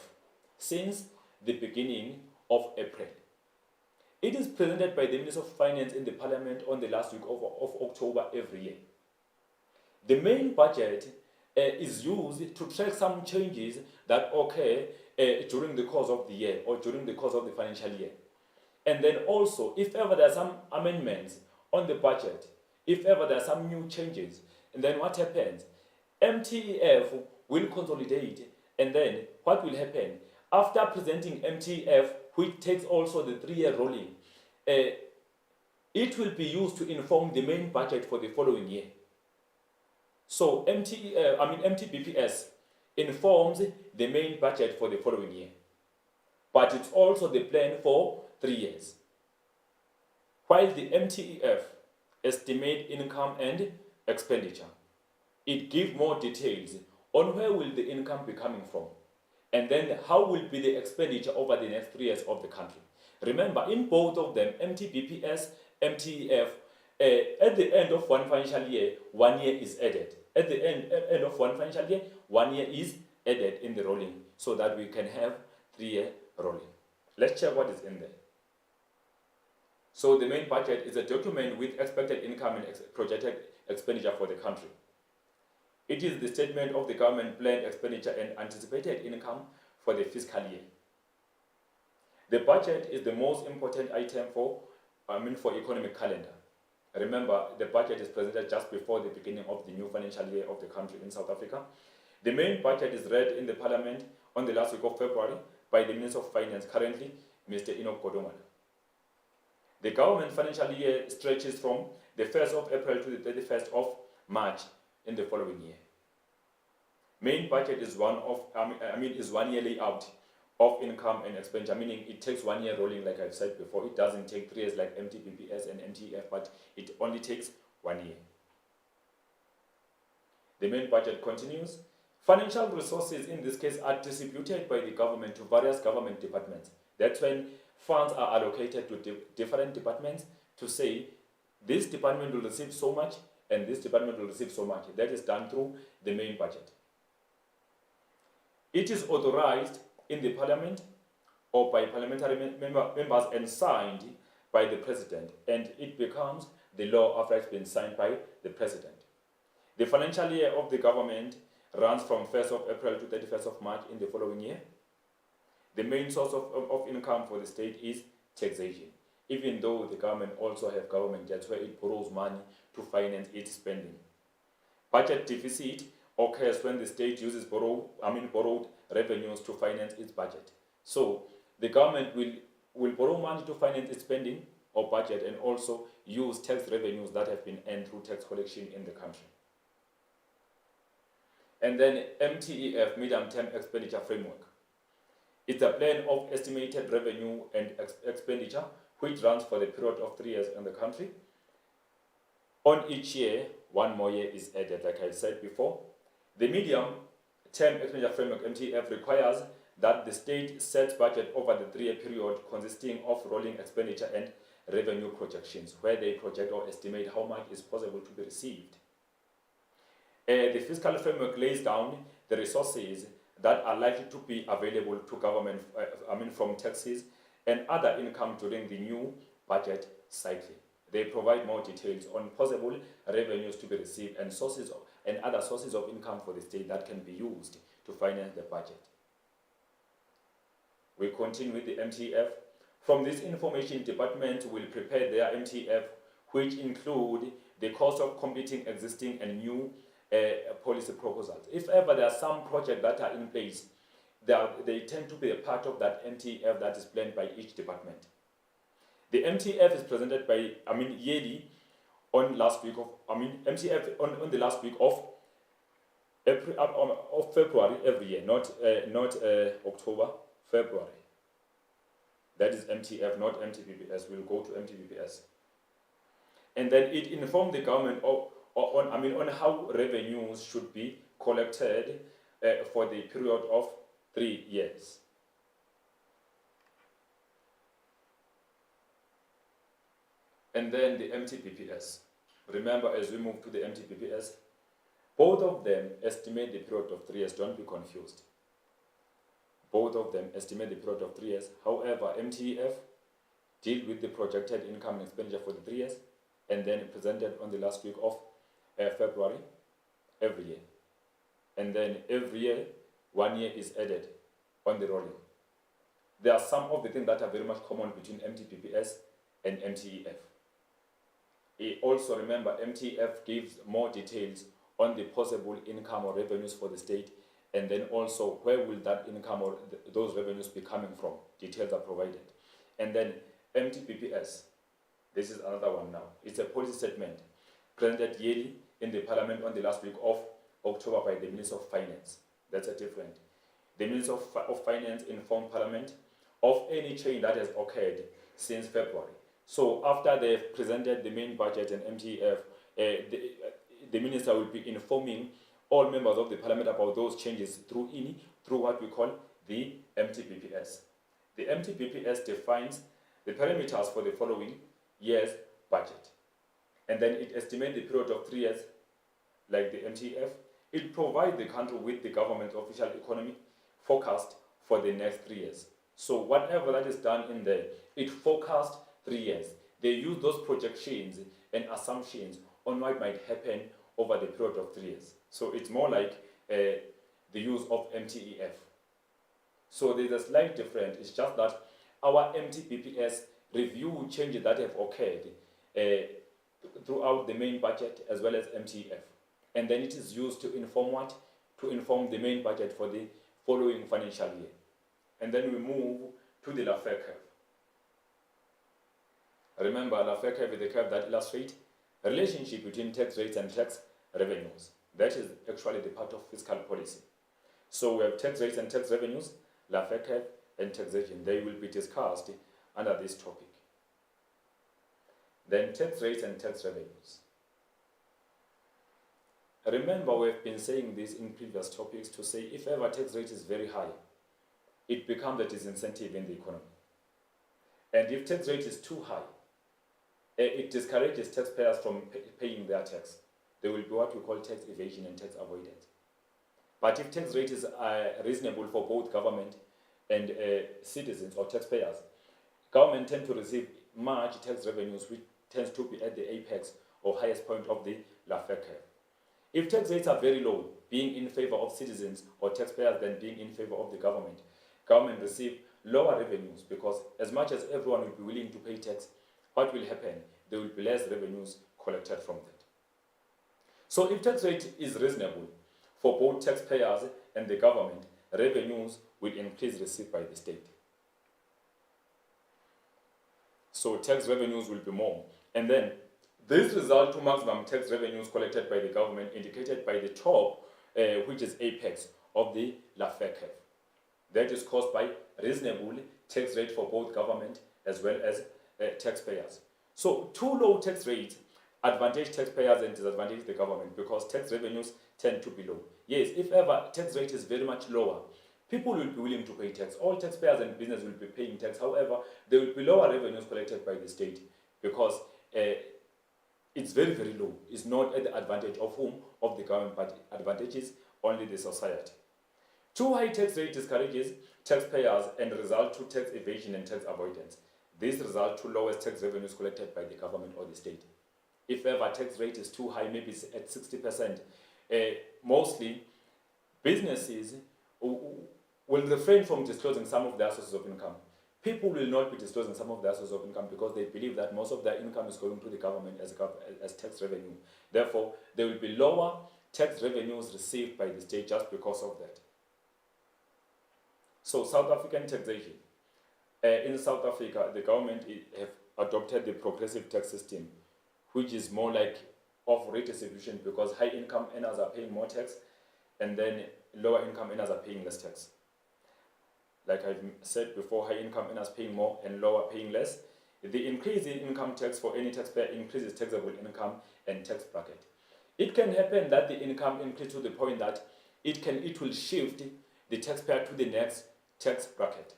since the beginning of April. It is presented by the Minister of Finance in the Parliament on the last week of October every year. The main budget is used to track some changes that occur during the course of the year or during the course of the financial year. And then also, if ever there are some amendments on the budget, if ever there are some new changes, and then what happens? MTEF will consolidate, and then what will happen? After presenting MTEF, which takes also the 3-year rolling, it will be used to inform the main budget for the following year. So MTBPS informs the main budget for the following year, but it's also the plan for 3 years. While the MTEF estimate income and expenditure, it gives more details on where will the income be coming from, and then how will be the expenditure over the next 3 years of the country. Remember, in both of them, MTBPS, MTEF, at the end of one financial year, 1 year is added. At the end of one financial year, 1 year is added in the rolling so that we can have 3-year rolling. Let's check what is in there. So the main budget is a document with expected income and projected expenditure for the country. It is the statement of the government planned expenditure and anticipated income for the fiscal year. The budget is the most important item for economic calendar. Remember, the budget is presented just before the beginning of the new financial year of the country in South Africa. The main budget is read in the parliament on the last week of February by the Minister of Finance, currently Mr. Enoch Godongwana. The government financial year stretches from the 1st of April to the 31st of March in the following year. Main budget is is 1 year layout of income and expenditure, meaning it takes 1 year rolling, like I've said before. It doesn't take 3 years like MTBPS and MTEF, but it only takes 1 year. The main budget continues. Financial resources in this case are distributed by the government to various government departments. That's when funds are allocated to different departments to say this department will receive so much and this department will receive so much. That is done through the main budget. It is authorized in the parliament or by parliamentary members and signed by the president, and it becomes the law after it's been signed by the president. The financial year of the government runs from 1st of April to 31st of March in the following year. The main source of income for the state is taxation, even though the government also have government debts where it borrows money to finance its spending. Budget deficit occurs when the state uses borrowed revenues to finance its budget. So the government will borrow money to finance its spending or budget and also use tax revenues that have been earned through tax collection in the country. And then MTEF, Medium-Term Expenditure Framework. It's a plan of estimated revenue and expenditure which runs for the period of 3 years in the country. On each year, 1 more year is added, like I said before. The Medium-Term Expenditure Framework, MTEF, requires that the state sets budget over the 3-year period consisting of rolling expenditure and revenue projections, where they project or estimate how much is possible to be received. The fiscal framework lays down the resources that are likely to be available to government, from taxes and other income during the new budget cycle. They provide more details on possible revenues to be received and other sources of income for the state that can be used to finance the budget. We continue with the MTEF. From this information, departments will prepare their MTEF, which include the cost of completing existing and new policy proposals. If ever there are some projects that are in place, they tend to be a part of that MTEF that is planned by each department. The MTEF is presented by, yearly on last week of, MTEF on the last week of April, of February every year, not October, February. That is MTEF, not MTBPS. We'll go to MTBPS. And then it informed the government on how revenues should be collected for the period of 3 years. And then the MTBPS. Remember, as we move to the MTBPS, both of them estimate the period of 3 years. Don't be confused. Both of them estimate the period of 3 years. However, MTEF deal with the projected income and expenditure for the 3 years, and then presented on the last week of February every year. and then every year, 1 year is added on the rolling. There are some of the things that are very much common between MTPPS and MTEF. Also remember, MTEF gives more details on the possible income or revenues for the state, and then also where will that income or those revenues be coming from. Details are provided. And then MTPPS, this is another one now. It's a policy statement presented yearly in the Parliament on the last week of October by the Minister of Finance. That's a different. The Minister of Finance informed Parliament of any change that has occurred since February. So after they've presented the main budget and MTEF, the Minister will be informing all members of the Parliament about those changes through what we call the MTPPS. The MTPPS defines the parameters for the following year's budget. And then it estimates the period of 3 years, like the MTEF. It provides the country with the government official economic forecast for the next 3 years. So whatever that is done in there, it forecasts 3 years. They use those projections and assumptions on what might happen over the period of 3 years. So it's more like the use of MTEF. So there's a slight difference. It's just that our MTPPS review changes that have occurred throughout the main budget as well as MTEF. And then it is used to inform what? To inform the main budget for the following financial year. And then we move to the Laffer curve. Remember, Laffer curve is the curve that illustrates a relationship between tax rates and tax revenues. That is actually the part of fiscal policy. So we have tax rates and tax revenues, Laffer curve, and taxation. They will be discussed under this topic. Then tax rates and tax revenues. Remember, we've been saying this in previous topics to say if ever tax rate is very high, it becomes a disincentive in the economy. And if tax rate is too high, it discourages taxpayers from paying their tax. There will be what we call tax evasion and tax avoidance. But if tax rate is reasonable for both government and citizens or taxpayers, government tend to receive much tax revenues, which tends to be at the apex or highest point of the Laffer curve. If tax rates are very low, being in favor of citizens or taxpayers than being in favor of the government receive lower revenues, because as much as everyone will be willing to pay tax, what will happen? There will be less revenues collected from that. So if tax rate is reasonable for both taxpayers and the government, revenues will increase received by the state. So tax revenues will be more. And then this result to maximum tax revenues collected by the government indicated by the top, which is apex of the Laffer curve. That is caused by reasonable tax rate for both government as well as taxpayers. So too low tax rates advantage taxpayers and disadvantage the government because tax revenues tend to be low. Yes, if ever tax rate is very much lower, people will be willing to pay tax. All taxpayers and business will be paying tax. However, there will be lower revenues collected by the state because it's very, very low. It's not at the advantage of whom? Of the government, but advantages only the society. Too high tax rate discourages taxpayers and result to tax evasion and tax avoidance. This results to lowest tax revenues collected by the government or the state. If ever tax rate is too high, maybe it's at 60%, mostly businesses will refrain from disclosing some of their sources of income. People will not be disclosing some of their sources of income because they believe that most of their income is going to the government as tax revenue. Therefore, there will be lower tax revenues received by the state just because of that. So South African taxation. In South Africa, the government have adopted the progressive tax system, which is more like of redistribution because high income earners are paying more tax and then lower income earners are paying less tax. Like I've said before, high income earners paying more and lower paying less. The increase in income tax for any taxpayer increases taxable income and tax bracket. It can happen that the income increases to the point that it will shift the taxpayer to the next tax bracket.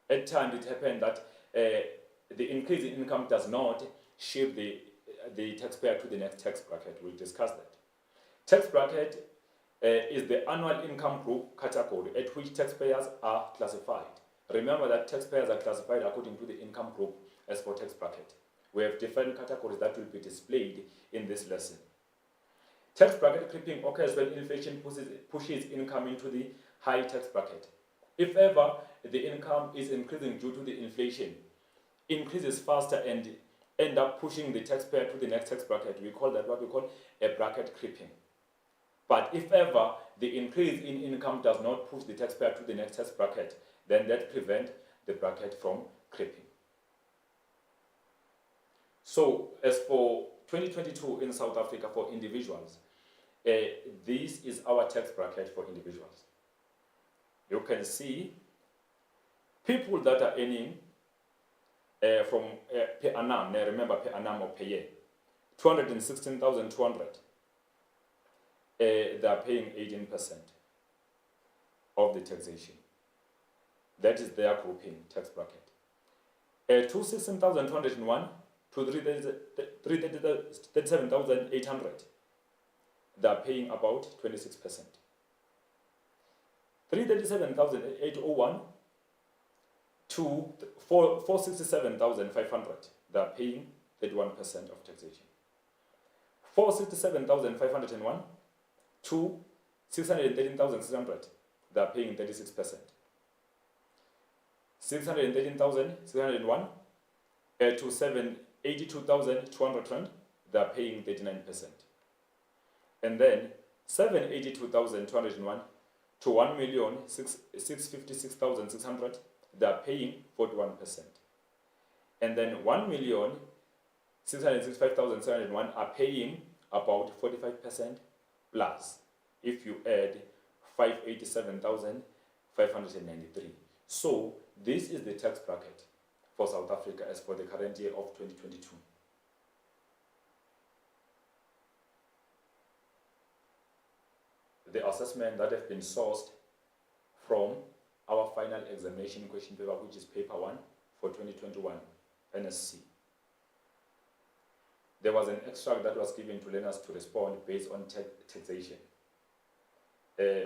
At times it happens that the increase in income does not shift the taxpayer to the next tax bracket. We'll discuss that. Tax bracket is the annual income group category at which taxpayers are classified. Remember that taxpayers are classified according to the income group as for tax bracket. We have different categories that will be displayed in this lesson. Tax bracket creeping occurs when inflation pushes income into the high tax bracket. If ever the income is increasing due to the inflation, increases faster and end up pushing the taxpayer to the next tax bracket, we call that what we call a bracket creeping. But if ever the increase in income does not push the taxpayer to the next tax bracket, then that prevents the bracket from creeping. So as for 2022 in South Africa for individuals, this is our tax bracket for individuals. You can see people that are earning from per annum, now remember per annum or per year, 216,200, they are paying 18% of the taxation. That is their grouping tax bracket. 216,201 to 337,800, they are paying about 26%. 337,801 to 467,500, they are paying 31% of taxation. 467,501 to 613,600, they are paying 36%. 613,601 to 782,200, they are paying 39%. And then 782,201 to 1,656,600, they are paying 41%. And then 1,665,701 are paying about 45% plus if you add 587,593. So this is the tax bracket for South Africa as for the current year of 2022. The assessment that have been sourced from our final examination question paper, which is paper 1 for 2021 NSC. There was an extract that was given to learners to respond based on taxation.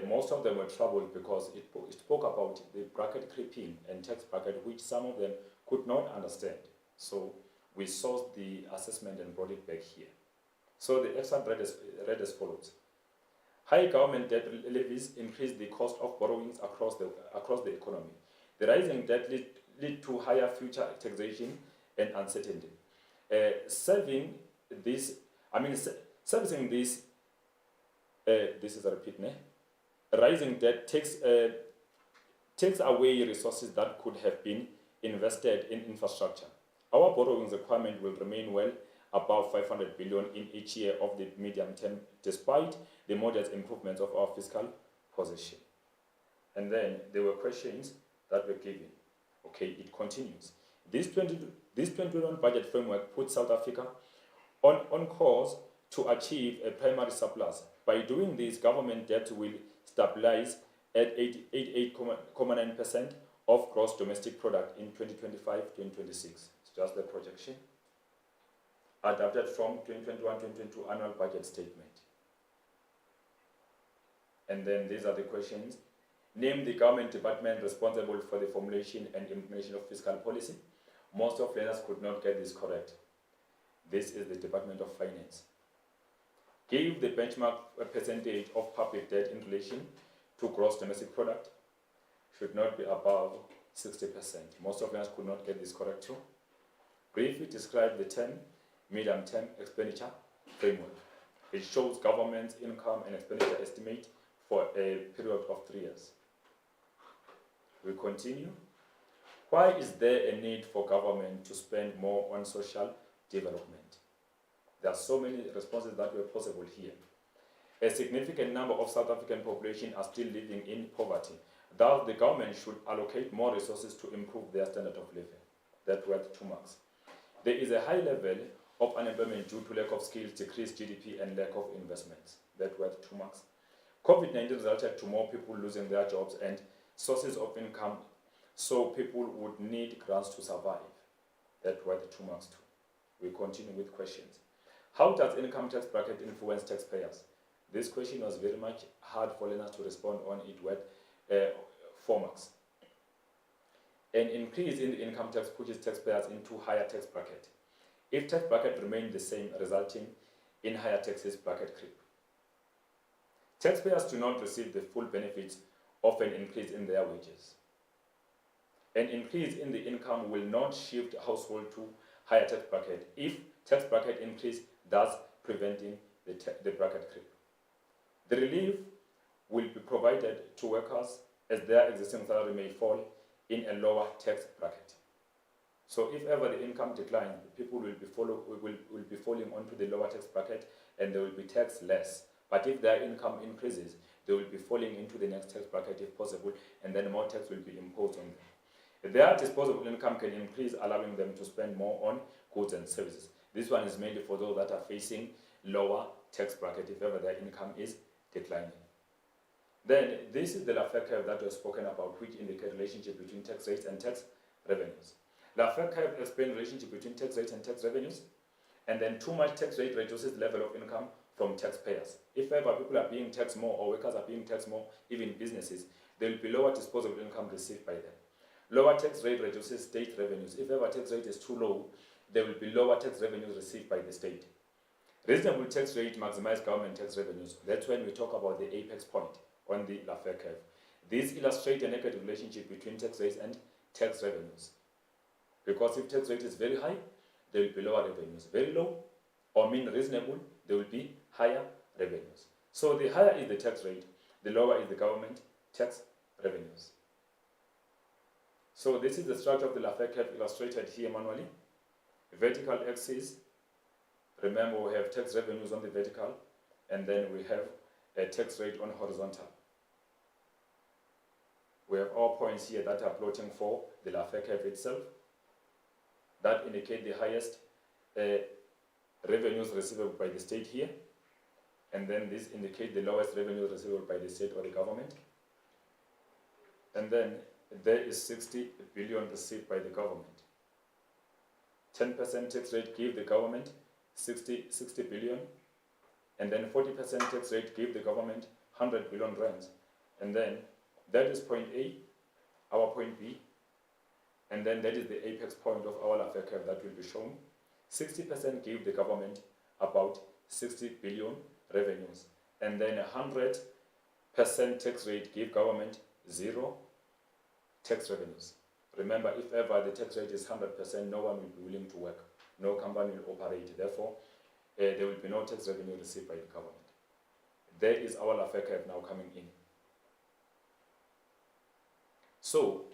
Most of them were troubled because it spoke about the bracket creeping and tax bracket, which some of them could not understand. So we sourced the assessment and brought it back here. So the extract read as follows. High government debt levies increase the cost of borrowings across the economy. The rising debt lead to higher future taxation and uncertainty. Servicing this, this is a repeat, ne? Rising debt takes away resources that could have been invested in infrastructure. Our borrowing requirement will remain well above 500 billion in each year of the medium term, despite the modest improvements of our fiscal position. And then there were questions that were given. Okay, it continues. This 2021 budget framework puts South Africa on course to achieve a primary surplus. By doing this, government debt will stabilize at 88.9% of gross domestic product in 2025-2026. It's just the projection adapted from 2021-2022 annual budget statement. And then these are the questions. Name the government department responsible for the formulation and implementation of fiscal policy. Most of learners could not get this correct. This is the Department of Finance. Give the benchmark percentage of public debt in relation to gross domestic product. Should not be above 60%. Most of learners could not get this correct too. Briefly describe the medium-term expenditure framework. It shows government's income and expenditure estimate for a period of 3 years. We continue. Why is there a need for government to spend more on social development? There are so many responses that were possible here. A significant number of South African population are still living in poverty. Thus, the government should allocate more resources to improve their standard of living. That worth 2 marks. There is a high level of unemployment due to lack of skills, decreased GDP, and lack of investments. That worth 2 marks. COVID-19 resulted to more people losing their jobs and sources of income, so people would need grants to survive. That worth 2 marks too. We continue with questions. How does income tax bracket influence taxpayers? This question was very much hard for learners to respond on. It worth 4 marks. An increase in the income tax pushes taxpayers into higher tax bracket. If tax bracket remains the same, resulting in higher taxes, bracket creep. Taxpayers do not receive the full benefits of an increase in their wages. An increase in the income will not shift household to higher tax bracket if tax bracket increase, thus preventing the bracket creep. The relief will be provided to workers as their existing salary may fall in a lower tax bracket. So if ever the income declines, people will be falling onto the lower tax bracket and they will be taxed less. But if their income increases, they will be falling into the next tax bracket if possible, and then more tax will be imposed on them. Their disposable income can increase, allowing them to spend more on goods and services. This one is mainly for those that are facing lower tax bracket if ever their income is declining. Then this is the Laffer curve that was spoken about, which indicates relationship between tax rates and tax revenues. Laffer curve explains relationship between tax rates and tax revenues, and then too much tax rate reduces the level of income from taxpayers. If ever people are being taxed more or workers are being taxed more, even businesses, there will be lower disposable income received by them. Lower tax rate reduces state revenues. If ever tax rate is too low, there will be lower tax revenues received by the state. Reasonable tax rate maximizes government tax revenues. That's when we talk about the apex point on the Laffer curve. This illustrates a negative relationship between tax rates and tax revenues. Because if tax rate is very high, there will be lower revenues. Very low, or mean reasonable, there will be higher revenues. So the higher is the tax rate, the lower is the government tax revenues. So this is the structure of the Laffer curve illustrated here manually. Vertical axis, remember we have tax revenues on the vertical, and then we have a tax rate on horizontal. We have all points here that are plotting for the Laffer curve itself, that indicate the highest revenues receivable by the state here, and then this indicates the lowest revenues receivable by the state or the government. And then there is 60 billion received by the government. 10% tax rate give the government 60 billion, and then 40% tax rate give the government 100 billion rands. And then that is point A, our point B, and then that is the apex point of our Laffer curve that will be shown. 60% give the government about 60 billion revenues, and then 100% tax rate give government 0 tax revenues. Remember, if ever the tax rate is 100%, no one will be willing to work. No company will operate. Therefore, there will be no tax revenue received by the government. There is our Laffer curve now coming in. So,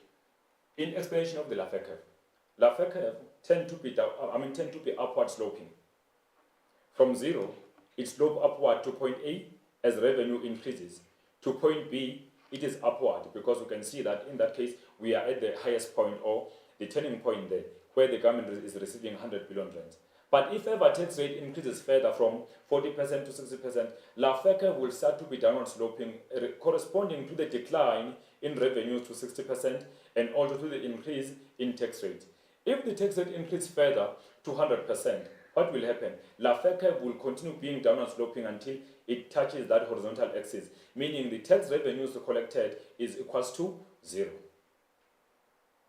in explanation of the Laffer curve tend to be upward sloping. From 0, it slopes upward to point A as revenue increases. To point B, it is upward, because we can see that in that case we are at the highest point, or the turning point there, where the government is receiving 100 billion rands. But if ever tax rate increases further from 40% to 60%, Laffer curve will start to be downward sloping, corresponding to the decline in revenue to 60% and also to the increase in tax rate. If the tax rate increases further to 100%, what will happen? Laffer curve will continue being downward sloping until it touches that horizontal axis, meaning the tax revenues collected is equals to 0.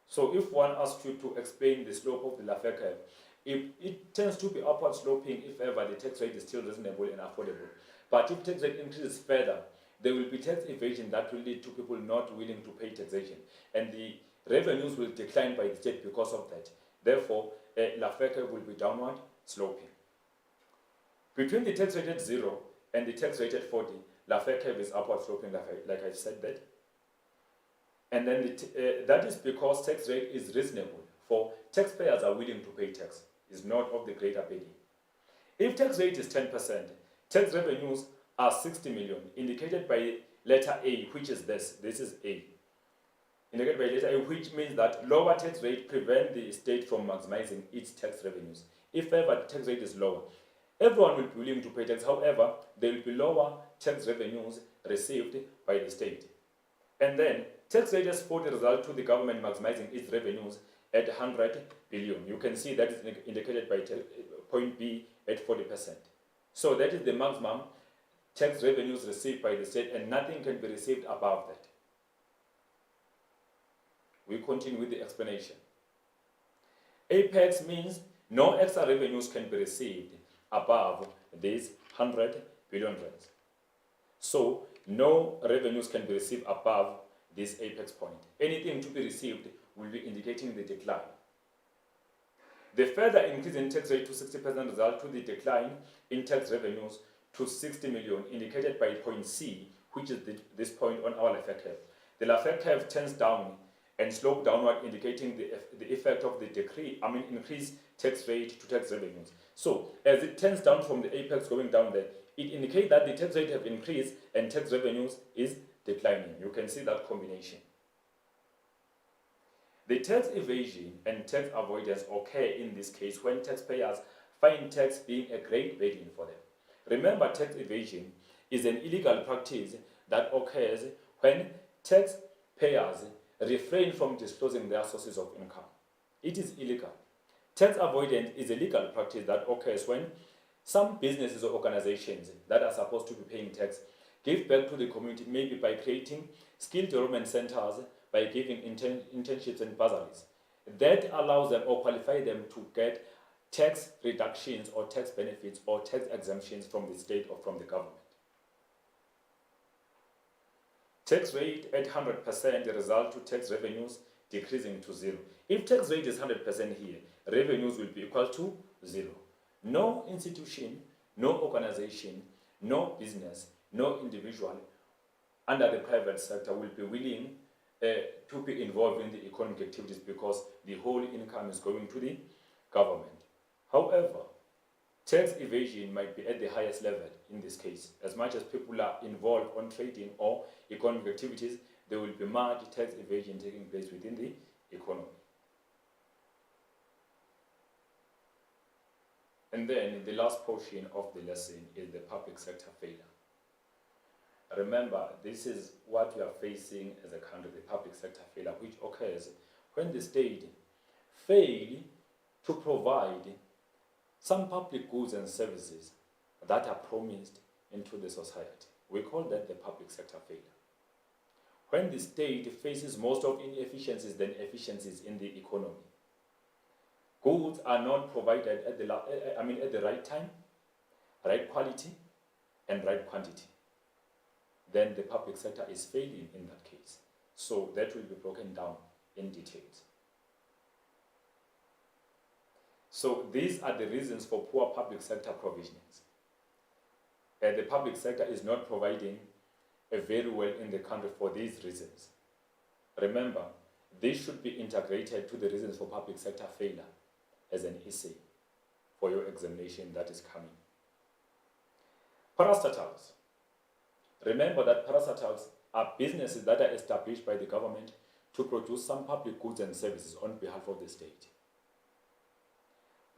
So if one asks you to explain the slope of the Laffer curve, it tends to be upward sloping if ever the tax rate is still reasonable and affordable. But if tax rate increases further, there will be tax evasion that will lead to people not willing to pay taxation, and the revenues will decline by the state because of that. Therefore, Laffer curve will be downward sloping. Between the tax rate at 0 and the tax rate at 40, Laffer curve is upward sloping, like I said that. And then that is because tax rate is reasonable, for taxpayers are willing to pay tax. Is not of the greater paying. If tax rate is 10%, tax revenues are 60 million, indicated by letter A, which is this. This is A. Indicated by letter A, which means that lower tax rate prevent the state from maximizing its tax revenues. If ever the tax rate is lower, everyone will be willing to pay tax. However, there will be lower tax revenues received by the state. And then tax rate as 40 result to the government maximizing its revenues at 100 billion. You can see that is indicated by point B at 40%. So that is the maximum tax revenues received by the state, and nothing can be received above that. We continue with the explanation. Apex means no extra revenues can be received above these 100 billion rands. So no revenues can be received above this apex point. Anything to be received will be indicating the decline. The further increase in tax rate to 60% result to the decline in tax revenues to 60 million, indicated by point C, which is this point on our Laffer curve. The Laffer curve turns down and slope downward, indicating the effect of the increased tax rate to tax revenues. So as it turns down from the apex going down there, it indicates that the tax rate have increased and tax revenues is declining. You can see that combination. The tax evasion and tax avoidance occur in this case when taxpayers find tax being a great burden for them. Remember, tax evasion is an illegal practice that occurs when taxpayers refrain from disclosing their sources of income. It is illegal. Tax avoidance is a legal practice that occurs when some businesses or organizations that are supposed to be paying tax give back to the community, maybe by creating skill development centers, by giving internships and bursaries. That allows them or qualify them to get tax reductions or tax benefits or tax exemptions from the state or from the government. Tax rate at 100% result to tax revenues decreasing to 0. If tax rate is 100% here, revenues will be equal to 0. No institution, no organization, no business, no individual under the private sector will be willing to be involved in the economic activities because the whole income is going to the government. However, tax evasion might be at the highest level in this case. As much as people are involved on trading or economic activities, there will be much tax evasion taking place within the economy. And then the last portion of the lesson is the public sector failure. Remember, this is what we are facing as a country, the public sector failure, which occurs when the state fails to provide some public goods and services that are promised into the society. We call that the public sector failure. When the state faces most of inefficiencies than efficiencies in the economy, goods are not provided at the right time, right quality, and right quantity, then the public sector is failing in that case. So that will be broken down in details. So these are the reasons for poor public sector provisionings. The public sector is not providing very well in the country for these reasons. Remember, this should be integrated to the reasons for public sector failure as an essay for your examination that is coming. Parastatals. Remember that parastatals are businesses that are established by the government to produce some public goods and services on behalf of the state.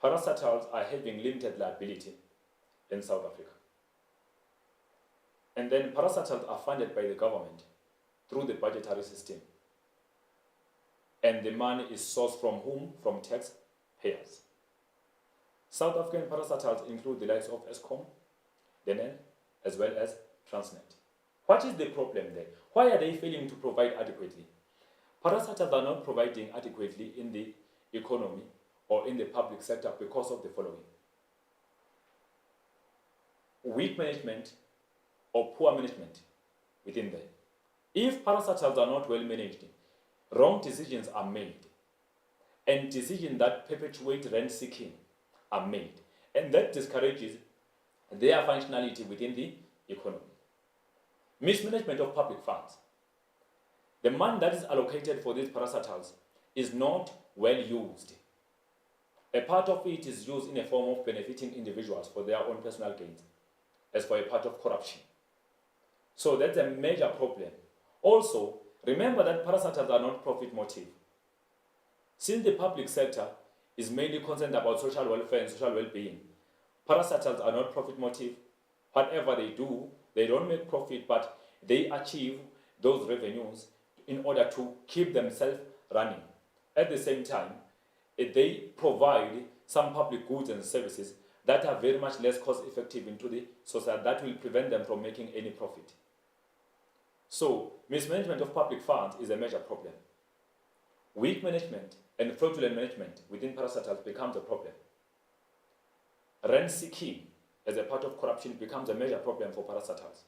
Parastatals are having limited liability in South Africa. And then parastatals are funded by the government through the budgetary system. And the money is sourced from whom? From taxpayers. South African parastatals include the likes of Eskom, Denel, as well as Transnet. What is the problem there? Why are they failing to provide adequately? Parastatals are not providing adequately in the economy or in the public sector because of the following: weak management or poor management within them. If parastatals are not well managed, wrong decisions are made, and decisions that perpetuate rent seeking are made, and that discourages their functionality within the economy. Mismanagement of public funds. The money that is allocated for these parastatals is not well used. A part of it is used in a form of benefiting individuals for their own personal gains, as for a part of corruption. So that's a major problem. Also, remember that parastatals are not profit motive. Since the public sector is mainly concerned about social welfare and social well-being, parastatals are not profit motive. Whatever they do, they don't make profit, but they achieve those revenues in order to keep themselves running. At the same time, they provide some public goods and services that are very much less cost-effective into the society that will prevent them from making any profit. So, mismanagement of public funds is a major problem. Weak management and fraudulent management within parastatals becomes a problem. Rent seeking as a part of corruption becomes a major problem for parastatals.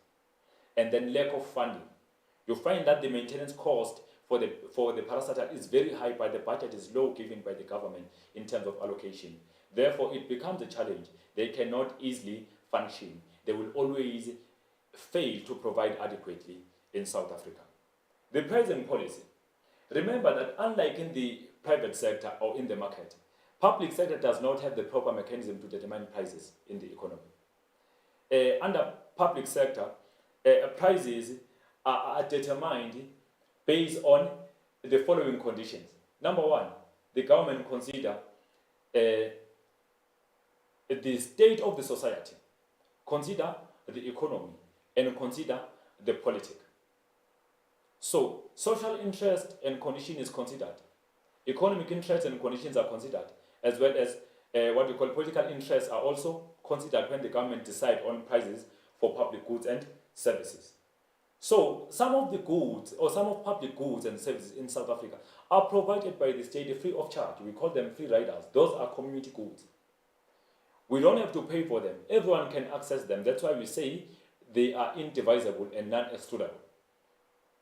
and then lack of funding. You find that the maintenance cost for the parastatal is very high, but the budget is low given by the government in terms of allocation. Therefore, it becomes a challenge. They cannot easily function. They will always fail to provide adequately in South Africa. The pricing policy. Remember that unlike in the private sector or in the market, public sector does not have the proper mechanism to determine prices in the economy. Under public sector, prices are determined based on the following conditions. Number one, the government consider the state of the society, consider the economy, and consider the politic. So, social interest and condition is considered. Economic interest and conditions are considered, as well as what we call political interests are also considered when the government decide on prices for public goods and services. So, some of the goods or some of public goods and services in South Africa are provided by the state free of charge. We call them free riders. Those are community goods. We don't have to pay for them. Everyone can access them. That's why we say they are indivisible and non-excludable.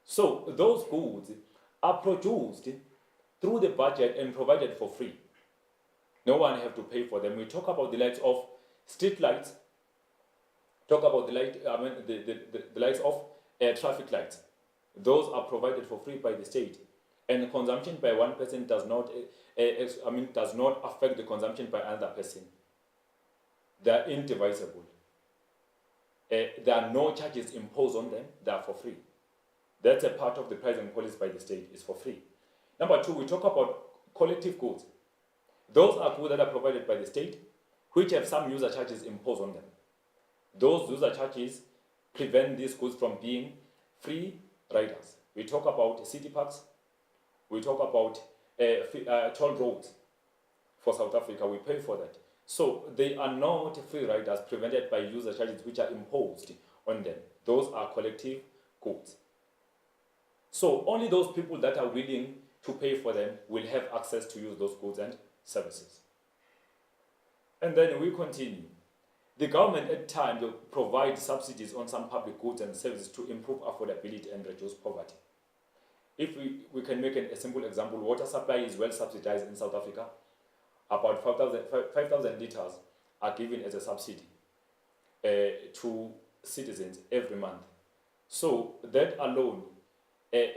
So those goods are produced through the budget and provided for free. No one have to pay for them. We talk about the lights of street lights, talk about the lights of traffic lights. Those are provided for free by the state. And consumption by one person does not affect the consumption by another person. They are indivisible. There are no charges imposed on them. They are for free. That's a part of the pricing policy by the state, is for free. Number two, we talk about collective goods. Those are goods that are provided by the state, which have some user charges imposed on them. Those user charges prevent these goods from being free riders. We talk about city parks, we talk about toll roads for South Africa, we pay for that. So they are not free riders prevented by user charges which are imposed on them. Those are collective goods. So only those people that are willing to pay for them will have access to use those goods and services. And then we continue. The government at times will provide subsidies on some public goods and services to improve affordability and reduce poverty. If we can make a simple example, water supply is well subsidized in South Africa. About 5,000 liters are given as a subsidy to citizens every month. So that alone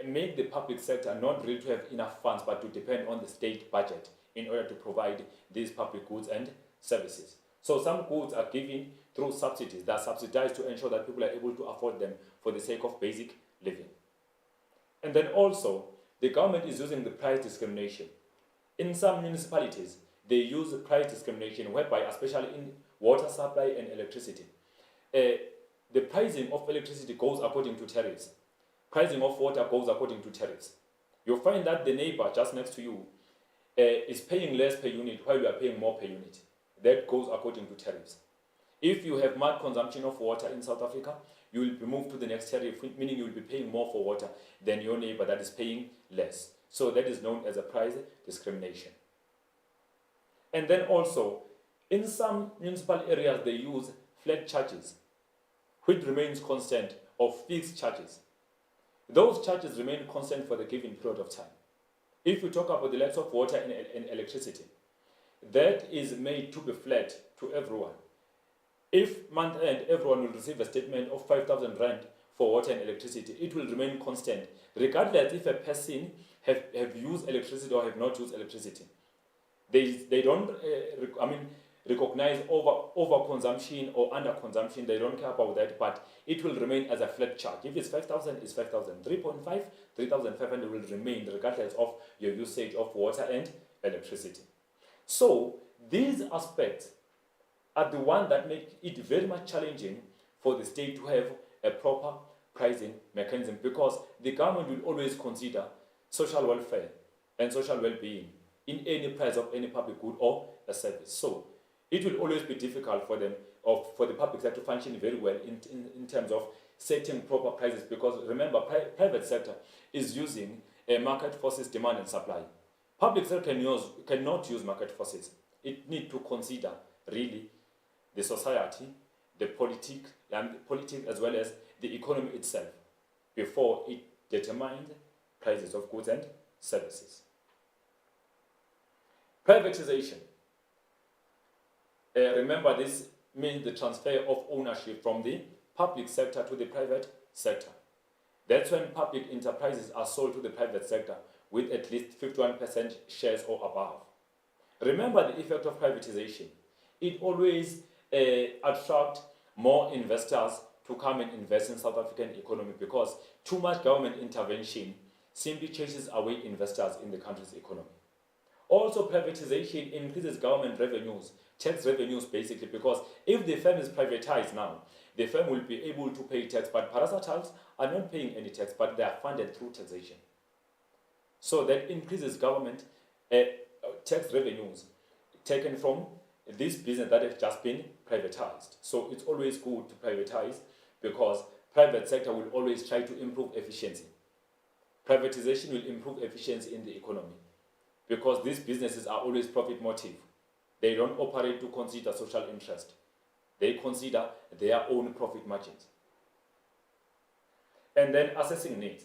make the public sector not really to have enough funds, but to depend on the state budget in order to provide these public goods and services. So some goods are given through subsidies that are subsidized to ensure that people are able to afford them for the sake of basic living. And then also, the government is using the price discrimination. In some municipalities, they use price discrimination, whereby, especially in water supply and electricity, the pricing of electricity goes according to tariffs. Pricing of water goes according to tariffs. You'll find that the neighbor just next to you is paying less per unit while you are paying more per unit. That goes according to tariffs. If you have much consumption of water in South Africa, you will be moved to the next tariff, meaning you will be paying more for water than your neighbor that is paying less. So that is known as a price discrimination. And then also, in some municipal areas, they use flat charges, which remains constant, or fixed charges. Those charges remain constant for the given period of time. If we talk about the likes of water and electricity, that is made to be flat to everyone. If month end, everyone will receive a statement of 5,000 rand for water and electricity, it will remain constant, regardless if a person have used electricity or have not used electricity. They don't recognize overconsumption or underconsumption. They don't care about that, but it will remain as a flat charge. If it's 5,000, it's 5,000. 3.5, 3,500 will remain regardless of your usage of water and electricity. So these aspects are the ones that make it very much challenging for the state to have a proper pricing mechanism, because the government will always consider social welfare and social well-being in any price of any public good or a service. So it will always be difficult for them, or for the public sector to function very well in terms of setting proper prices, because remember, private sector is using market forces, demand and supply. Public sector cannot use market forces. It needs to consider really the society, the politics, politics as well as the economy itself before it determines prices of goods and services. Privatization. Remember, this means the transfer of ownership from the public sector to the private sector. That's when public enterprises are sold to the private sector with at least 51% shares or above. Remember the effect of privatization. It always attracts more investors to come and invest in South African economy because too much government intervention simply chases away investors in the country's economy. Also, privatization increases government revenues, tax revenues basically, because if the firm is privatized now, the firm will be able to pay tax, but parastatals are not paying any tax, but they are funded through taxation. So that increases government tax revenues taken from this business that has just been privatized. So it's always good to privatize because private sector will always try to improve efficiency. Privatization will improve efficiency in the economy because these businesses are always profit motive. They don't operate to consider social interest. They consider their own profit margins. And then assessing needs.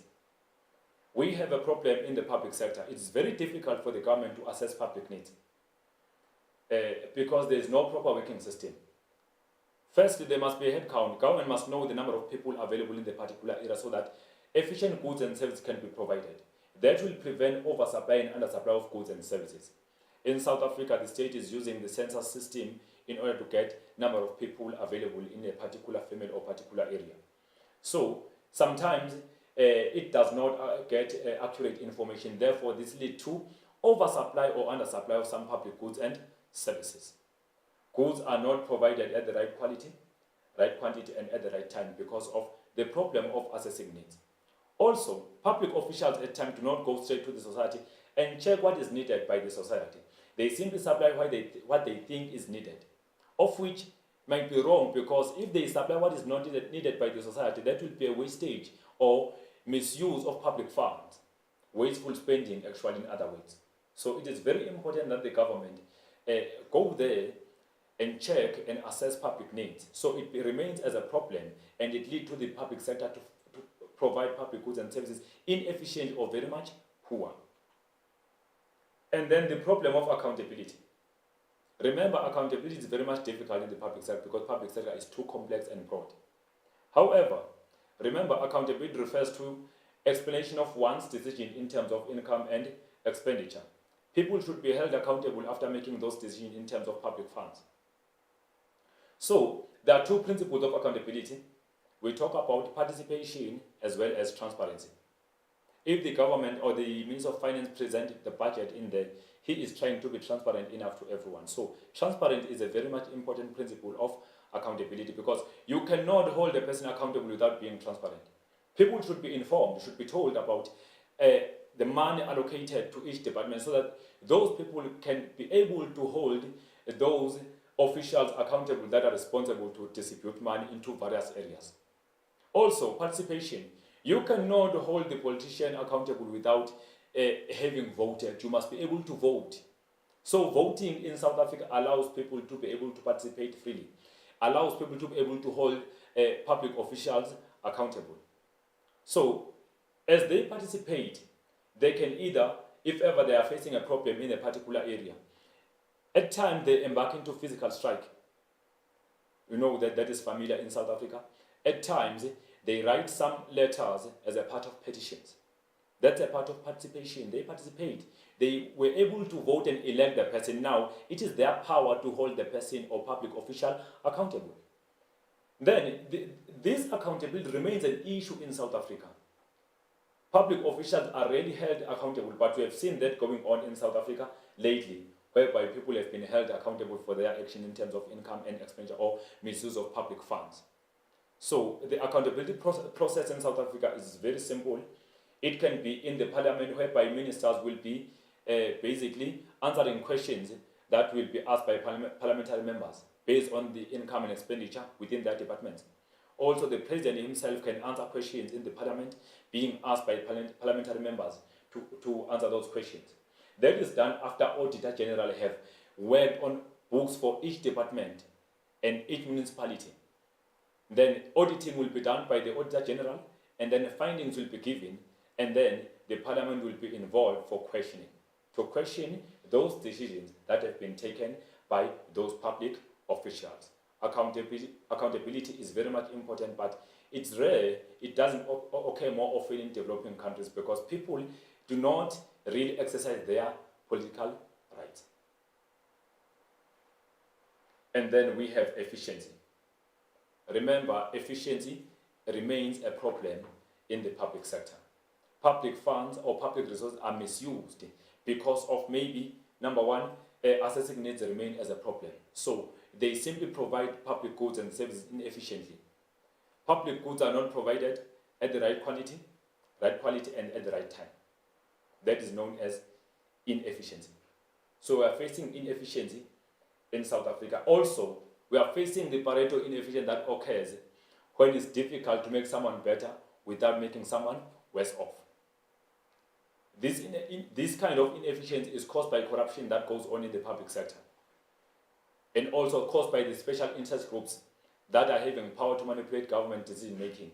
We have a problem in the public sector. It's very difficult for the government to assess public needs because there is no proper working system. Firstly, there must be a head count. Government must know the number of people available in the particular area so that efficient goods and services can be provided. That will prevent oversupply and undersupply of goods and services. In South Africa, the state is using the census system in order to get number of people available in a particular family or particular area. So sometimes it does not get accurate information. Therefore, this leads to oversupply or undersupply of some public goods and services. Goods are not provided at the right quality, right quantity, and at the right time because of the problem of assessing needs. Also, public officials at times do not go straight to the society and check what is needed by the society. They simply supply what they think is needed, of which might be wrong because if they supply what is not needed by the society, that will be a wastage or misuse of public funds, wasteful spending actually in other words. So it is very important that the government go there and check and assess public needs so it remains as a problem and it leads to the public sector to provide public goods and services inefficient or very much poor. And then the problem of accountability. Remember, accountability is very much difficult in the public sector because public sector is too complex and broad. However, remember, accountability refers to explanation of one's decision in terms of income and expenditure. People should be held accountable after making those decisions in terms of public funds. So, there are two principles of accountability. We talk about participation as well as transparency. If the government or the Minister of Finance presents the budget in there, he is trying to be transparent enough to everyone. So transparent is a very much important principle of accountability because you cannot hold a person accountable without being transparent. People should be informed, should be told about the money allocated to each department so that those people can be able to hold those officials accountable that are responsible to distribute money into various areas. Also, participation. You cannot hold the politician accountable without having voted. You must be able to vote. So voting in South Africa allows people to be able to participate freely, allows people to be able to hold public officials accountable. So as they participate, they can either, if ever they are facing a problem in a particular area, at times they embark into physical strike. You know that is familiar in South Africa. At times, they write some letters as a part of petitions. That's a part of participation. They participate. They were able to vote and elect the person. Now, it is their power to hold the person or public official accountable. Then, this accountability remains an issue in South Africa. Public officials are rarely held accountable, but we have seen that going on in South Africa lately, whereby people have been held accountable for their action in terms of income and expenditure or misuse of public funds. So the accountability process in South Africa is very simple. It can be in the parliament whereby ministers will be basically answering questions that will be asked by parliamentary members based on the income and expenditure within their departments. Also, the president himself can answer questions in the parliament being asked by parliamentary members to answer those questions. That is done after Auditor General have worked on books for each department and each municipality. Then auditing will be done by the Auditor General, and then findings will be given, and then the Parliament will be involved for questioning, to question those decisions that have been taken by those public officials. Accountability is very much important, but it's rare. It doesn't occur more often in developing countries because people do not really exercise their political rights. And then we have efficiency. Remember, efficiency remains a problem in the public sector. Public funds or public resources are misused because of maybe, number one, assessing needs remain as a problem. So they simply provide public goods and services inefficiently. Public goods are not provided at the right quality and at the right time. That is known as inefficiency. So we are facing inefficiency in South Africa. Also, we are facing the Pareto inefficiency that occurs when it's difficult to make someone better without making someone worse off. This kind of inefficiency is caused by corruption that goes on in the public sector, and also caused by the special interest groups that are having power to manipulate government decision making.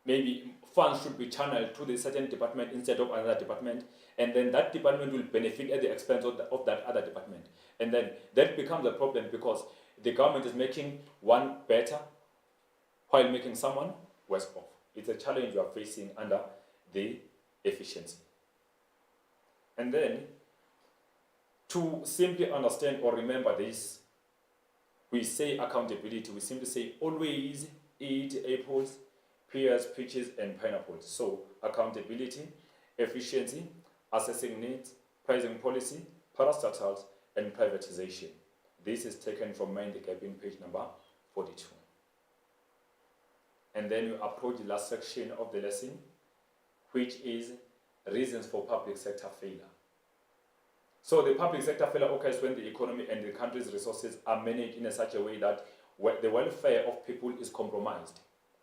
Maybe funds should be channeled to the certain department instead of another department, and then that department will benefit at the expense of that other department. And then that becomes a problem because the government is making one better while making someone worse off. It's a challenge you are facing under the efficiency. And then, to simply understand or remember this, we say accountability, we simply say always eat apples, pears, peaches, and pineapples. So accountability, efficiency, assessing needs, pricing policy, parastatals, and privatization. This is taken from Mind the Gap in page number 42. And then you approach the last section of the lesson, which is reasons for public sector failure. So the public sector failure occurs when the economy and the country's resources are managed in such a way that the welfare of people is compromised.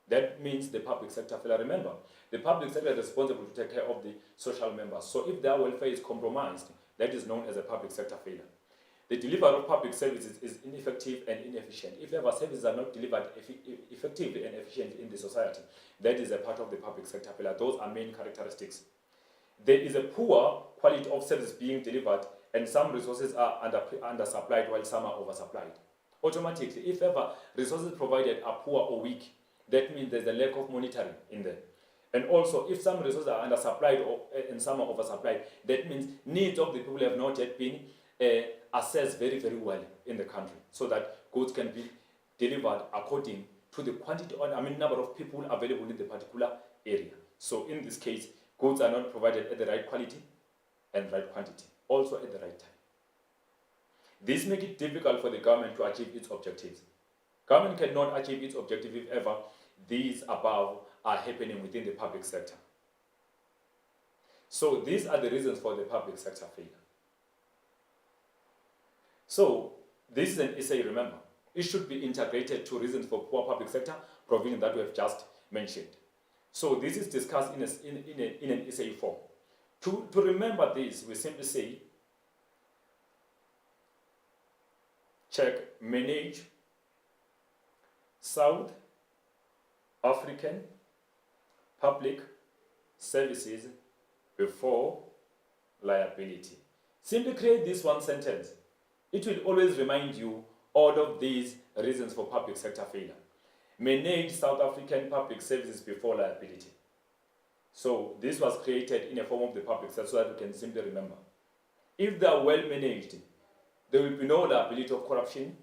That means the public sector failure. Remember, the public sector is responsible to take care of the social members. So if their welfare is compromised, that is known as a public sector failure. The delivery of public services is ineffective and inefficient. If ever services are not delivered effectively and efficiently in the society, that is a part of the public sector failure. Those are main characteristics. There is a poor quality of service being delivered, and some resources are undersupplied while some are oversupplied. Automatically, if ever resources provided are poor or weak, that means there's a lack of monitoring in there. And also, if some resources are undersupplied and some are oversupplied, that means needs of the people have not yet been assessed very, very well in the country, so that goods can be delivered according to the quantity or number of people available in the particular area. So in this case, goods are not provided at the right quality and right quantity, also at the right time. This makes it difficult for the government to achieve its objectives. Government cannot achieve its objective if ever these above are happening within the public sector. So these are the reasons for the public sector failure. So this is an essay, remember. It should be integrated to reasons for poor public sector provision that we have just mentioned. So this is discussed in an essay form. To remember this, we simply say, check manage South African public services before liability. Simply create this one sentence. It will always remind you all of these reasons for public sector failure. Manage South African public services before liability. So this was created in a form of the public sector so that you can simply remember. If they are well managed, there will be no liability of corruption,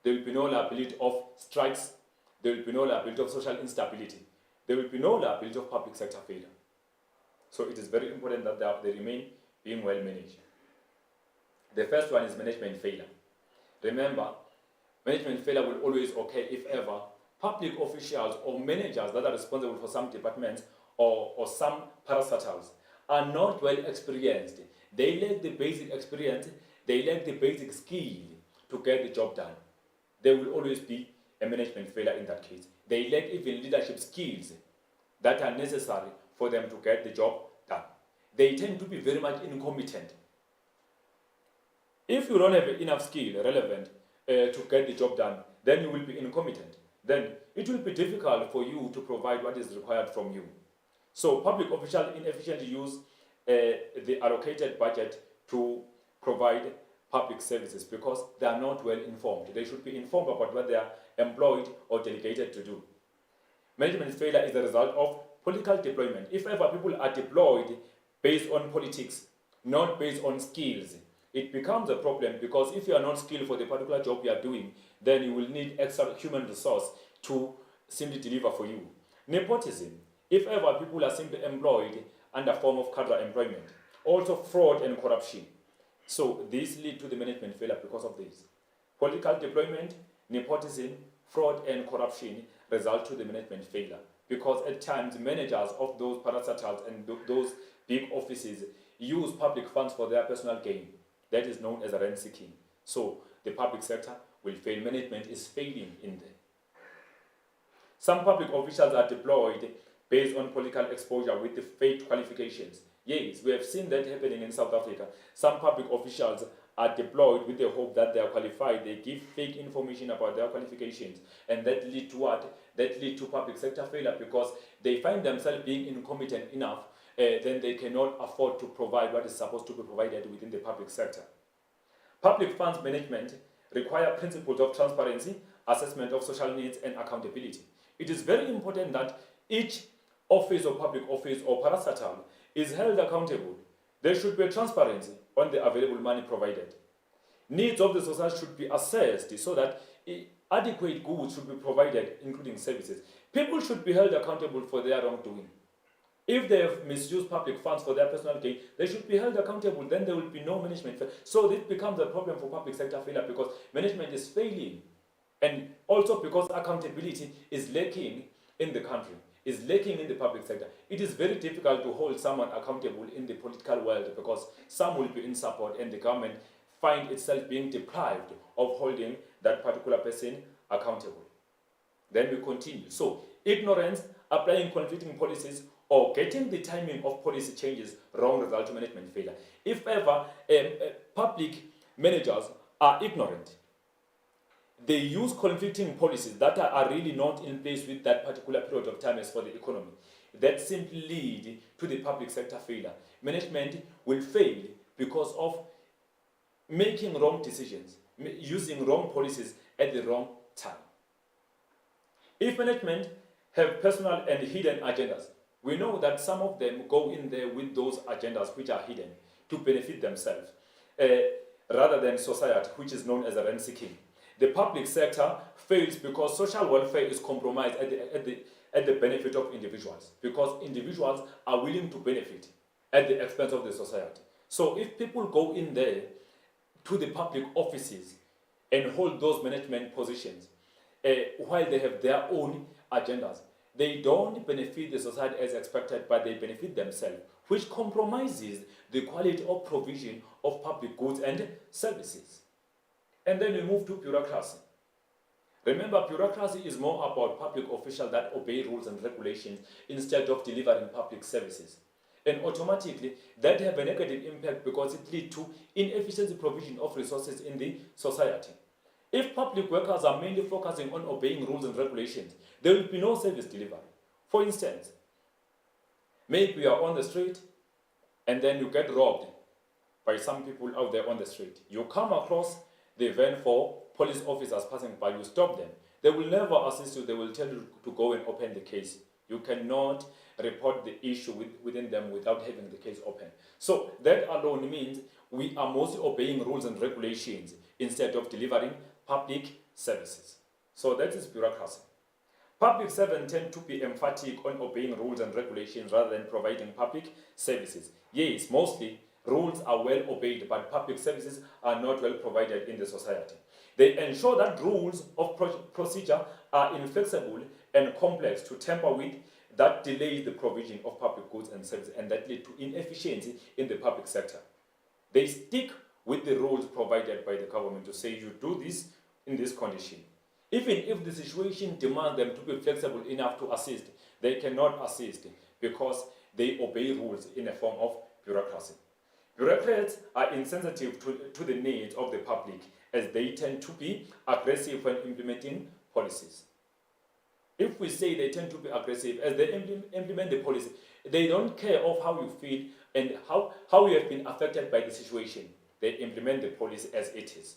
there will be no liability of strikes, there will be no liability of social instability, there will be no liability of public sector failure. So it is very important that they remain being well managed. The first one is management failure. Remember, management failure will always occur if ever public officials or managers that are responsible for some departments or some parastatals are not well experienced. They lack the basic experience, they lack the basic skill to get the job done. There will always be a management failure in that case. They lack even leadership skills that are necessary for them to get the job done. They tend to be very much incompetent. If you don't have enough skill relevant to get the job done, then you will be incompetent. then it will be difficult for you to provide what is required from you. So public officials inefficiently use the allocated budget to provide public services because they are not well informed. They should be informed about what they are employed or delegated to do. Management failure is the result of political deployment. If ever people are deployed based on politics, not based on skills, it becomes a problem because if you are not skilled for the particular job you are doing, then you will need extra human resource to simply deliver for you. Nepotism, if ever people are simply employed under form of cadre employment. Also fraud and corruption. So this lead to the management failure because of this. Political deployment, nepotism, fraud and corruption result to the management failure because at times managers of those parastatals and those big offices use public funds for their personal gain. That is known as rent seeking. So the public sector will fail. Management is failing in there. Some public officials are deployed based on political exposure with the fake qualifications. Yes, we have seen that happening in South Africa. Some public officials are deployed with the hope that they are qualified. They give fake information about their qualifications, and that lead to what? That lead to public sector failure because they find themselves being incompetent enough, then they cannot afford to provide what is supposed to be provided within the public sector. Public funds management require principles of transparency, assessment of social needs, and accountability. It is very important that each office or public office or parastatal is held accountable. There should be a transparency on the available money provided. Needs of the society should be assessed so that adequate goods should be provided, including services. People should be held accountable for their wrongdoing. If they have misused public funds for their personal gain, they should be held accountable. Then there will be no management failure. So this becomes a problem for public sector failure because management is failing. And also because accountability is lacking in the country, is lacking in the public sector. It is very difficult to hold someone accountable in the political world because some will be in support and the government find itself being deprived of holding that particular person accountable. Then we continue. So, ignorance, applying conflicting policies, or getting the timing of policy changes wrong result to management failure. If ever public managers are ignorant, they use conflicting policies that are really not in place with that particular period of time as for the economy. That simply lead to the public sector failure. Management will fail because of making wrong decisions, using wrong policies at the wrong time. If management have personal and hidden agendas, we know that some of them go in there with those agendas which are hidden to benefit themselves rather than society, which is known as a rent seeking. The public sector fails because social welfare is compromised at the benefit of individuals, because individuals are willing to benefit at the expense of the society. So if people go in there to the public offices and hold those management positions while they have their own agendas, they don't benefit the society as expected, but they benefit themselves, which compromises the quality of provision of public goods and services. And then we move to bureaucracy. Remember, bureaucracy is more about public officials that obey rules and regulations instead of delivering public services. And automatically, that have a negative impact because it leads to inefficient provision of resources in the society. If public workers are mainly focusing on obeying rules and regulations, there will be no service delivery. For instance, maybe you are on the street and then you get robbed by some people out there on the street. You come across the van for police officers passing by, you stop them. They will never assist you, they will tell you to go and open the case. You cannot report the issue within them without having the case open. So that alone means we are mostly obeying rules and regulations instead of delivering public services. So that is bureaucracy. Public servants tend to be emphatic on obeying rules and regulations rather than providing public services. Yes, mostly rules are well obeyed, but public services are not well provided in the society. They ensure that rules of procedure are inflexible and complex to tamper with, that delays the provision of public goods and services, and that lead to inefficiency in the public sector. They stick with the rules provided by the government to say you do this in this condition. Even if the situation demands them to be flexible enough to assist, they cannot assist because they obey rules in a form of bureaucracy. Bureaucrats are insensitive to the needs of the public as they tend to be aggressive when implementing policies. If we say they tend to be aggressive, as they implement the policy, they don't care of how you feel and how you have been affected by the situation. They implement the policy as it is.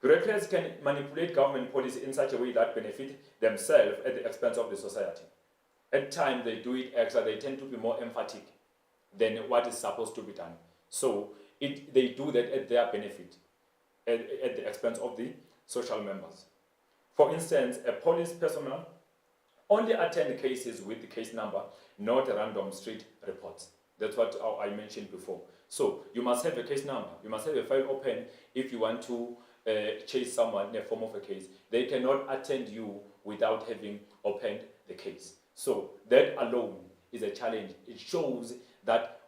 Bureaucrats can manipulate government policy in such a way that benefit themselves at the expense of the society. At times they do it extra, they tend to be more emphatic than what is supposed to be done. So they do that at their benefit, at the expense of the social members. For instance, a police personnel only attend cases with the case number, not random street reports. That's what I mentioned before. So you must have a case number. You must have a file open if you want to chase someone in a form of a case. They cannot attend you without having opened the case. So that alone is a challenge. It shows that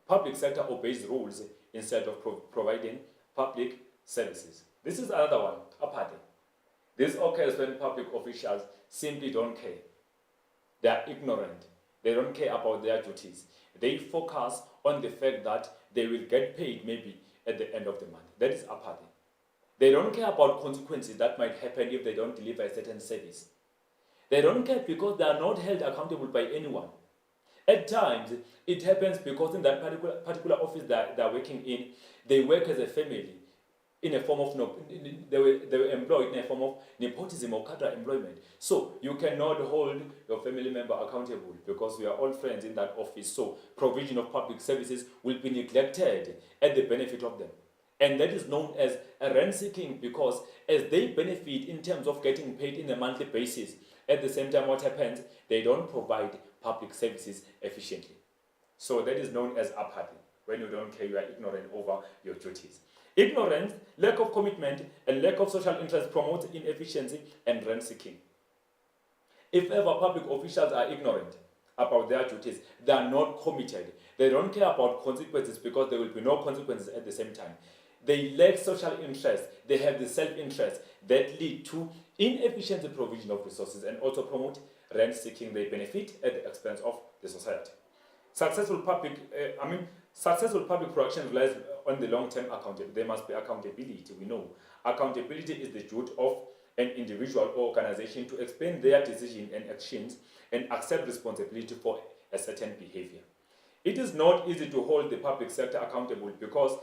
public sector obeys rules instead of providing public services. This is another one, apathy. This occurs when public officials simply don't care. They are ignorant. They don't care about their duties. They focus on the fact that they will get paid maybe at the end of the month. That is apathy. They don't care about consequences that might happen if they don't deliver a certain service. They don't care because they are not held accountable by anyone. At times, it happens because in that particular office that they're working in, they work as a family in a form of, they were employed in a form of nepotism or cadre employment. So you cannot hold your family member accountable because we are all friends in that office. So provision of public services will be neglected at the benefit of them. And that is known as a rent seeking because as they benefit in terms of getting paid in a monthly basis, at the same time what happens, they don't provide public services efficiently. So that is known as apathy. When you don't care, you are ignorant over your duties. Ignorance, lack of commitment, and lack of social interest promotes inefficiency and rent seeking. If ever public officials are ignorant about their duties, they are not committed. They don't care about consequences because there will be no consequences at the same time. They lack social interest. They have the self-interest that lead to inefficient provision of resources and also promote rent seeking. They benefit at the expense of the society. Successful public production relies on the long-term accountability. There must be accountability. We know accountability is the duty of an individual or organization to explain their decisions and actions and accept responsibility for a certain behavior. It is not easy to hold the public sector accountable because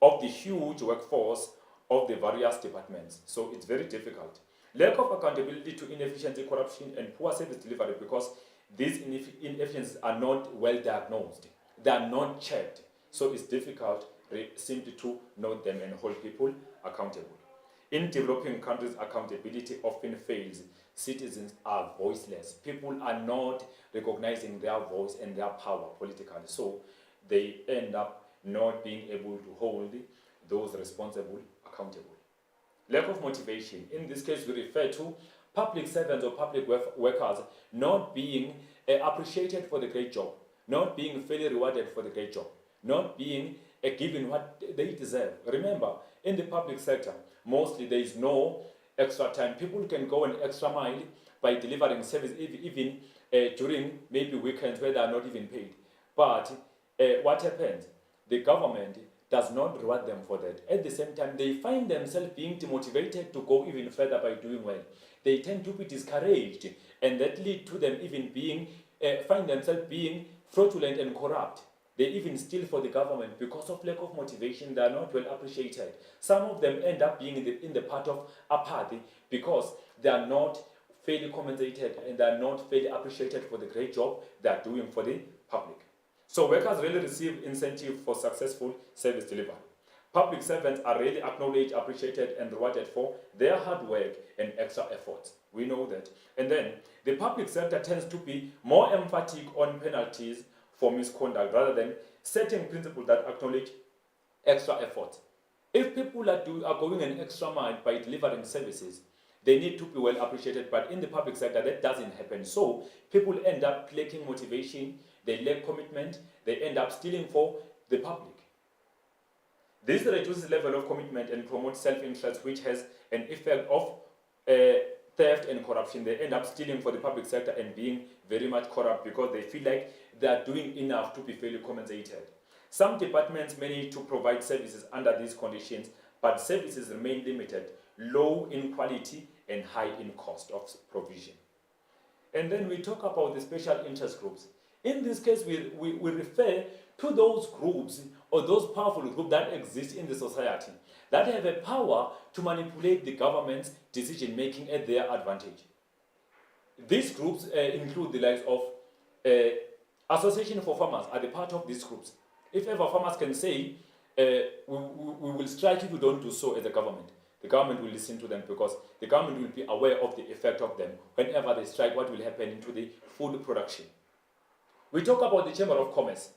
of the huge workforce of the various departments. So it's very difficult. Lack of accountability to inefficiency, corruption, and poor service delivery because these inefficiencies are not well diagnosed. They are not checked. So it's difficult simply to note them and hold people accountable. In developing countries, accountability often fails. Citizens are voiceless. People are not recognizing their voice and their power politically. So they end up not being able to hold those responsible accountable. Lack of motivation. In this case, we refer to public servants or public workers not being appreciated for the great job, not being fairly rewarded for the great job, not being given what they deserve. Remember, in the public sector, mostly there is no extra time. People can go an extra mile by delivering service even during maybe weekends where they are not even paid. But what happens? The government does not reward them for that. At the same time, they find themselves being demotivated to go even further by doing well. They tend to be discouraged, and that leads to them even find themselves being fraudulent and corrupt. They even steal for the government because of lack of motivation. They are not well appreciated. Some of them end up being in the part of apathy because they are not fairly compensated and they are not fairly appreciated for the great job they are doing for the public. So workers really receive incentive for successful service delivery. Public servants are really acknowledged, appreciated, and rewarded for their hard work and extra efforts. We know that. And then the public sector tends to be more emphatic on penalties for misconduct rather than setting principles that acknowledge extra efforts. If people are going an extra mile by delivering services, they need to be well appreciated, but in the public sector that doesn't happen. So people end up lacking motivation, they lack commitment, they end up stealing for the public. This reduces level of commitment and promotes self-interest, which has an effect of theft and corruption. They end up stealing for the public sector and being very much corrupt because they feel like they are doing enough to be fairly compensated. Some departments manage to provide services under these conditions, but services remain limited, low in quality, and high in cost of provision. And then we talk about the special interest groups. In this case, we refer to those groups or those powerful groups that exist in the society that have a power to manipulate the government's decision making at their advantage. These groups include the likes of Association for Farmers are the part of these groups. If ever farmers can say, we will strike if you don't do so as a government, the government will listen to them because the government will be aware of the effect of them. Whenever they strike, what will happen into the food production. We talk about the Chamber of Commerce.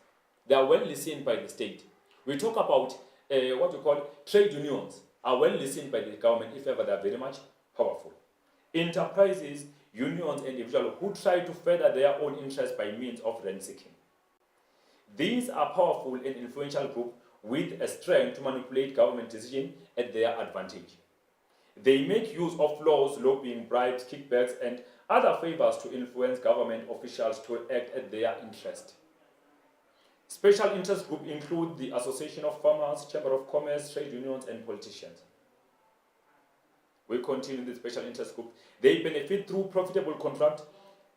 They are well listened by the state. We talk about what we call trade unions are well listened by the government if ever they are very much powerful. Enterprises, unions, and individuals who try to further their own interests by means of rent seeking. These are powerful and influential groups with a strength to manipulate government decisions at their advantage. They make use of laws, lobbying, bribes, kickbacks, and other favors to influence government officials to act at their interest. Special interest groups include the Association of Farmers, Chamber of Commerce, trade unions, and politicians. We continue the special interest group. They benefit through profitable contract,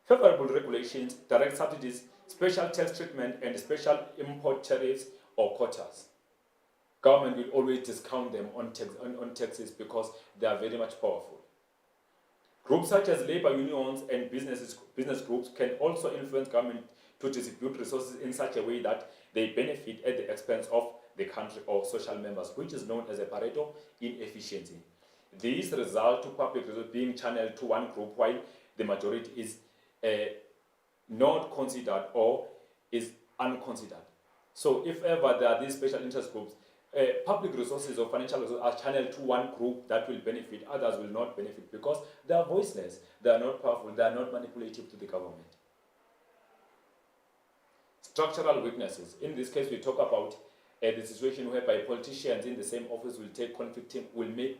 favorable regulations, direct subsidies, special tax treatment, and special import tariffs or quotas. Government will always discount them on taxes because they are very much powerful. Groups such as labor unions and business groups can also influence government to distribute resources in such a way that they benefit at the expense of the country or social members, which is known as a Pareto inefficiency. These result to public resources being channeled to one group while the majority is not considered or is unconsidered. So if ever there are these special interest groups, public resources or financial resources are channeled to one group that will benefit, others will not benefit because they are voiceless, they are not powerful, they are not manipulative to the government. Structural weaknesses. In this case, we talk about the situation whereby politicians in the same office will make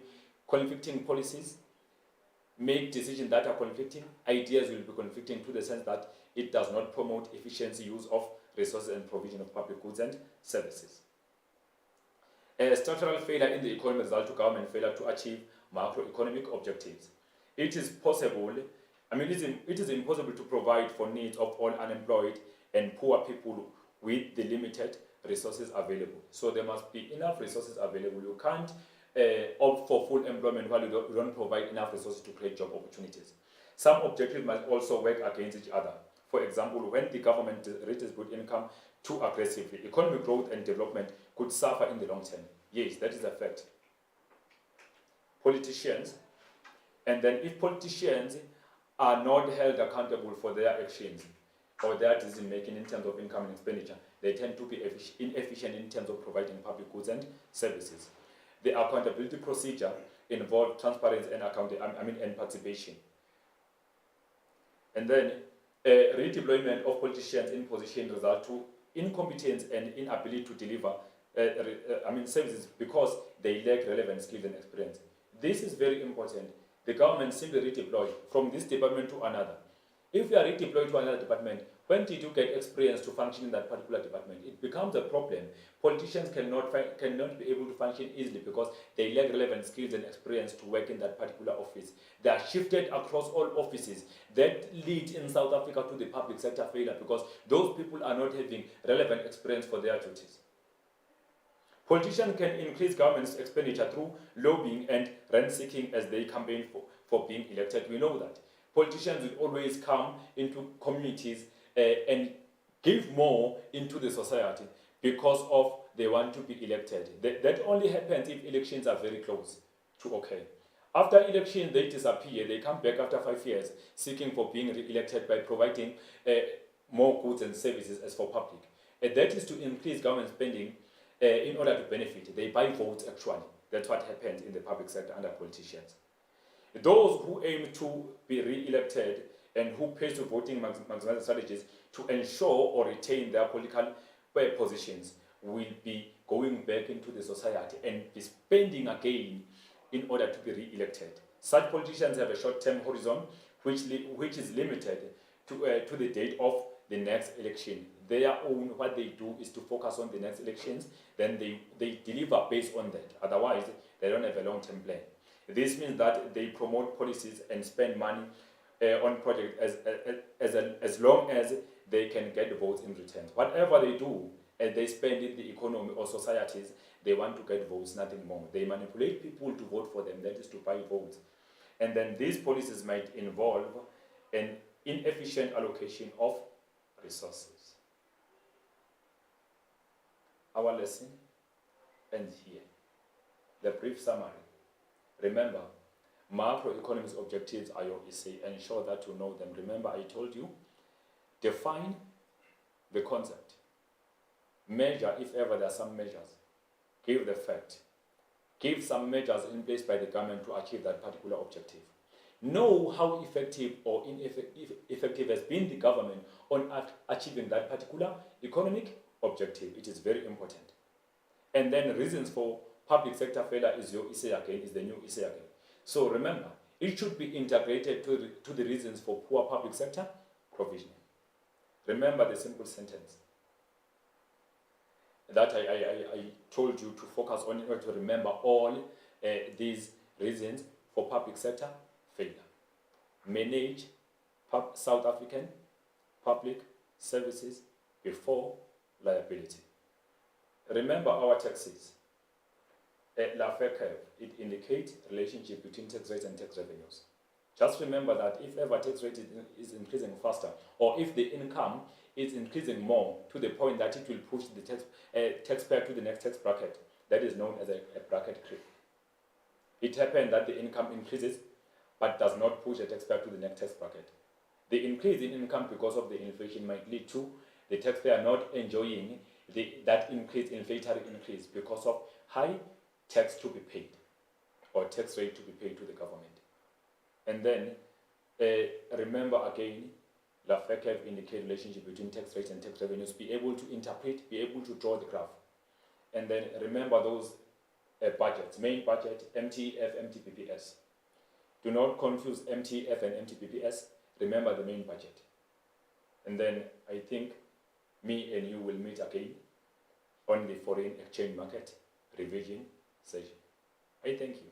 conflicting policies, make decisions that are conflicting, ideas will be conflicting to the sense that it does not promote efficiency use of resources and provision of public goods and services. A structural failure in the economy results to government failure to achieve macroeconomic objectives. It is impossible to provide for needs of all unemployed and poor people with the limited resources available. So there must be enough resources available. You can't opt for full employment while you don't provide enough resources to create job opportunities. Some objectives must also work against each other. For example, when the government redistributes income too aggressively, economic growth and development could suffer in the long term. Yes, that is a fact. Politicians, and then if politicians are not held accountable for their actions or their decision making in terms of income and expenditure, they tend to be inefficient in terms of providing public goods and services. The accountability procedure involves transparency and participation. And then redeployment of politicians in position result to incompetence and inability to deliver services because they lack relevant skills and experience. This is very important. The government simply redeploy from this department to another. If you are redeployed to another department, when did you get experience to function in that particular department? It becomes a problem. Politicians cannot be able to function easily because they lack relevant skills and experience to work in that particular office. They are shifted across all offices. That leads in South Africa to the public sector failure because those people are not having relevant experience for their duties. Politicians can increase government's expenditure through lobbying and rent-seeking as they campaign for being elected. We know that. Politicians will always come into communities and give more into the society because of they want to be elected. That only happens if elections are very close to occur. After elections, they disappear. They come back after 5 years seeking for being re-elected by providing more goods and services as for public. And that is to increase government spending in order to benefit. They buy votes actually. That's what happens in the public sector under politicians. Those who aim to be re-elected and who pursue voting maximizing strategies to ensure or retain their political positions will be going back into the society and be spending again in order to be re-elected. Such politicians have a short-term horizon which is limited to the date of the next election. Their own, what they do is to focus on the next elections, then they deliver based on that. Otherwise, they don't have a long-term plan. This means that they promote policies and spend money on projects as long as they can get votes in return. Whatever they do, and they spend in the economy or societies, they want to get votes, nothing more. They manipulate people to vote for them, that is to buy votes. And then these policies might involve an inefficient allocation of resources. Our lesson ends here. The brief summary. Remember, macroeconomics objectives are your essay. Ensure that you know them. Remember, I told you, define the concept. Measure if ever there are some measures. Give the fact. Give some measures in place by the government to achieve that particular objective. Know how effective or ineffective has been the government on achieving that particular economic objective. It is very important. And then reasons for public sector failure is your essay again, is the new essay again. So remember, it should be integrated to the reasons for poor public sector provisioning. Remember the simple sentence that I told you to focus on in order to remember all these reasons for public sector failure. Manage South African public services before liability. Remember our taxes. Laffer curve, it indicates relationship between tax rates and tax revenues. Just remember that if ever tax rate is increasing faster, or if the income is increasing more to the point that it will push the taxpayer to the next tax bracket, that is known as a bracket creep. It happens that the income increases, but does not push the taxpayer to the next tax bracket. The increase in income because of the inflation might lead to the taxpayer not enjoying that increase, inflationary increase, because of high tax to be paid, or tax rate to be paid to the government. And then, remember again, Laffer curve indicates relationship between tax rates and tax revenues. Be able to interpret, be able to draw the graph. And then remember those budgets, main budget, MTF, MTPPS. Do not confuse MTF and MTPPS. Remember the main budget. And then I think me and you will meet again on the foreign exchange market revision session. I thank you.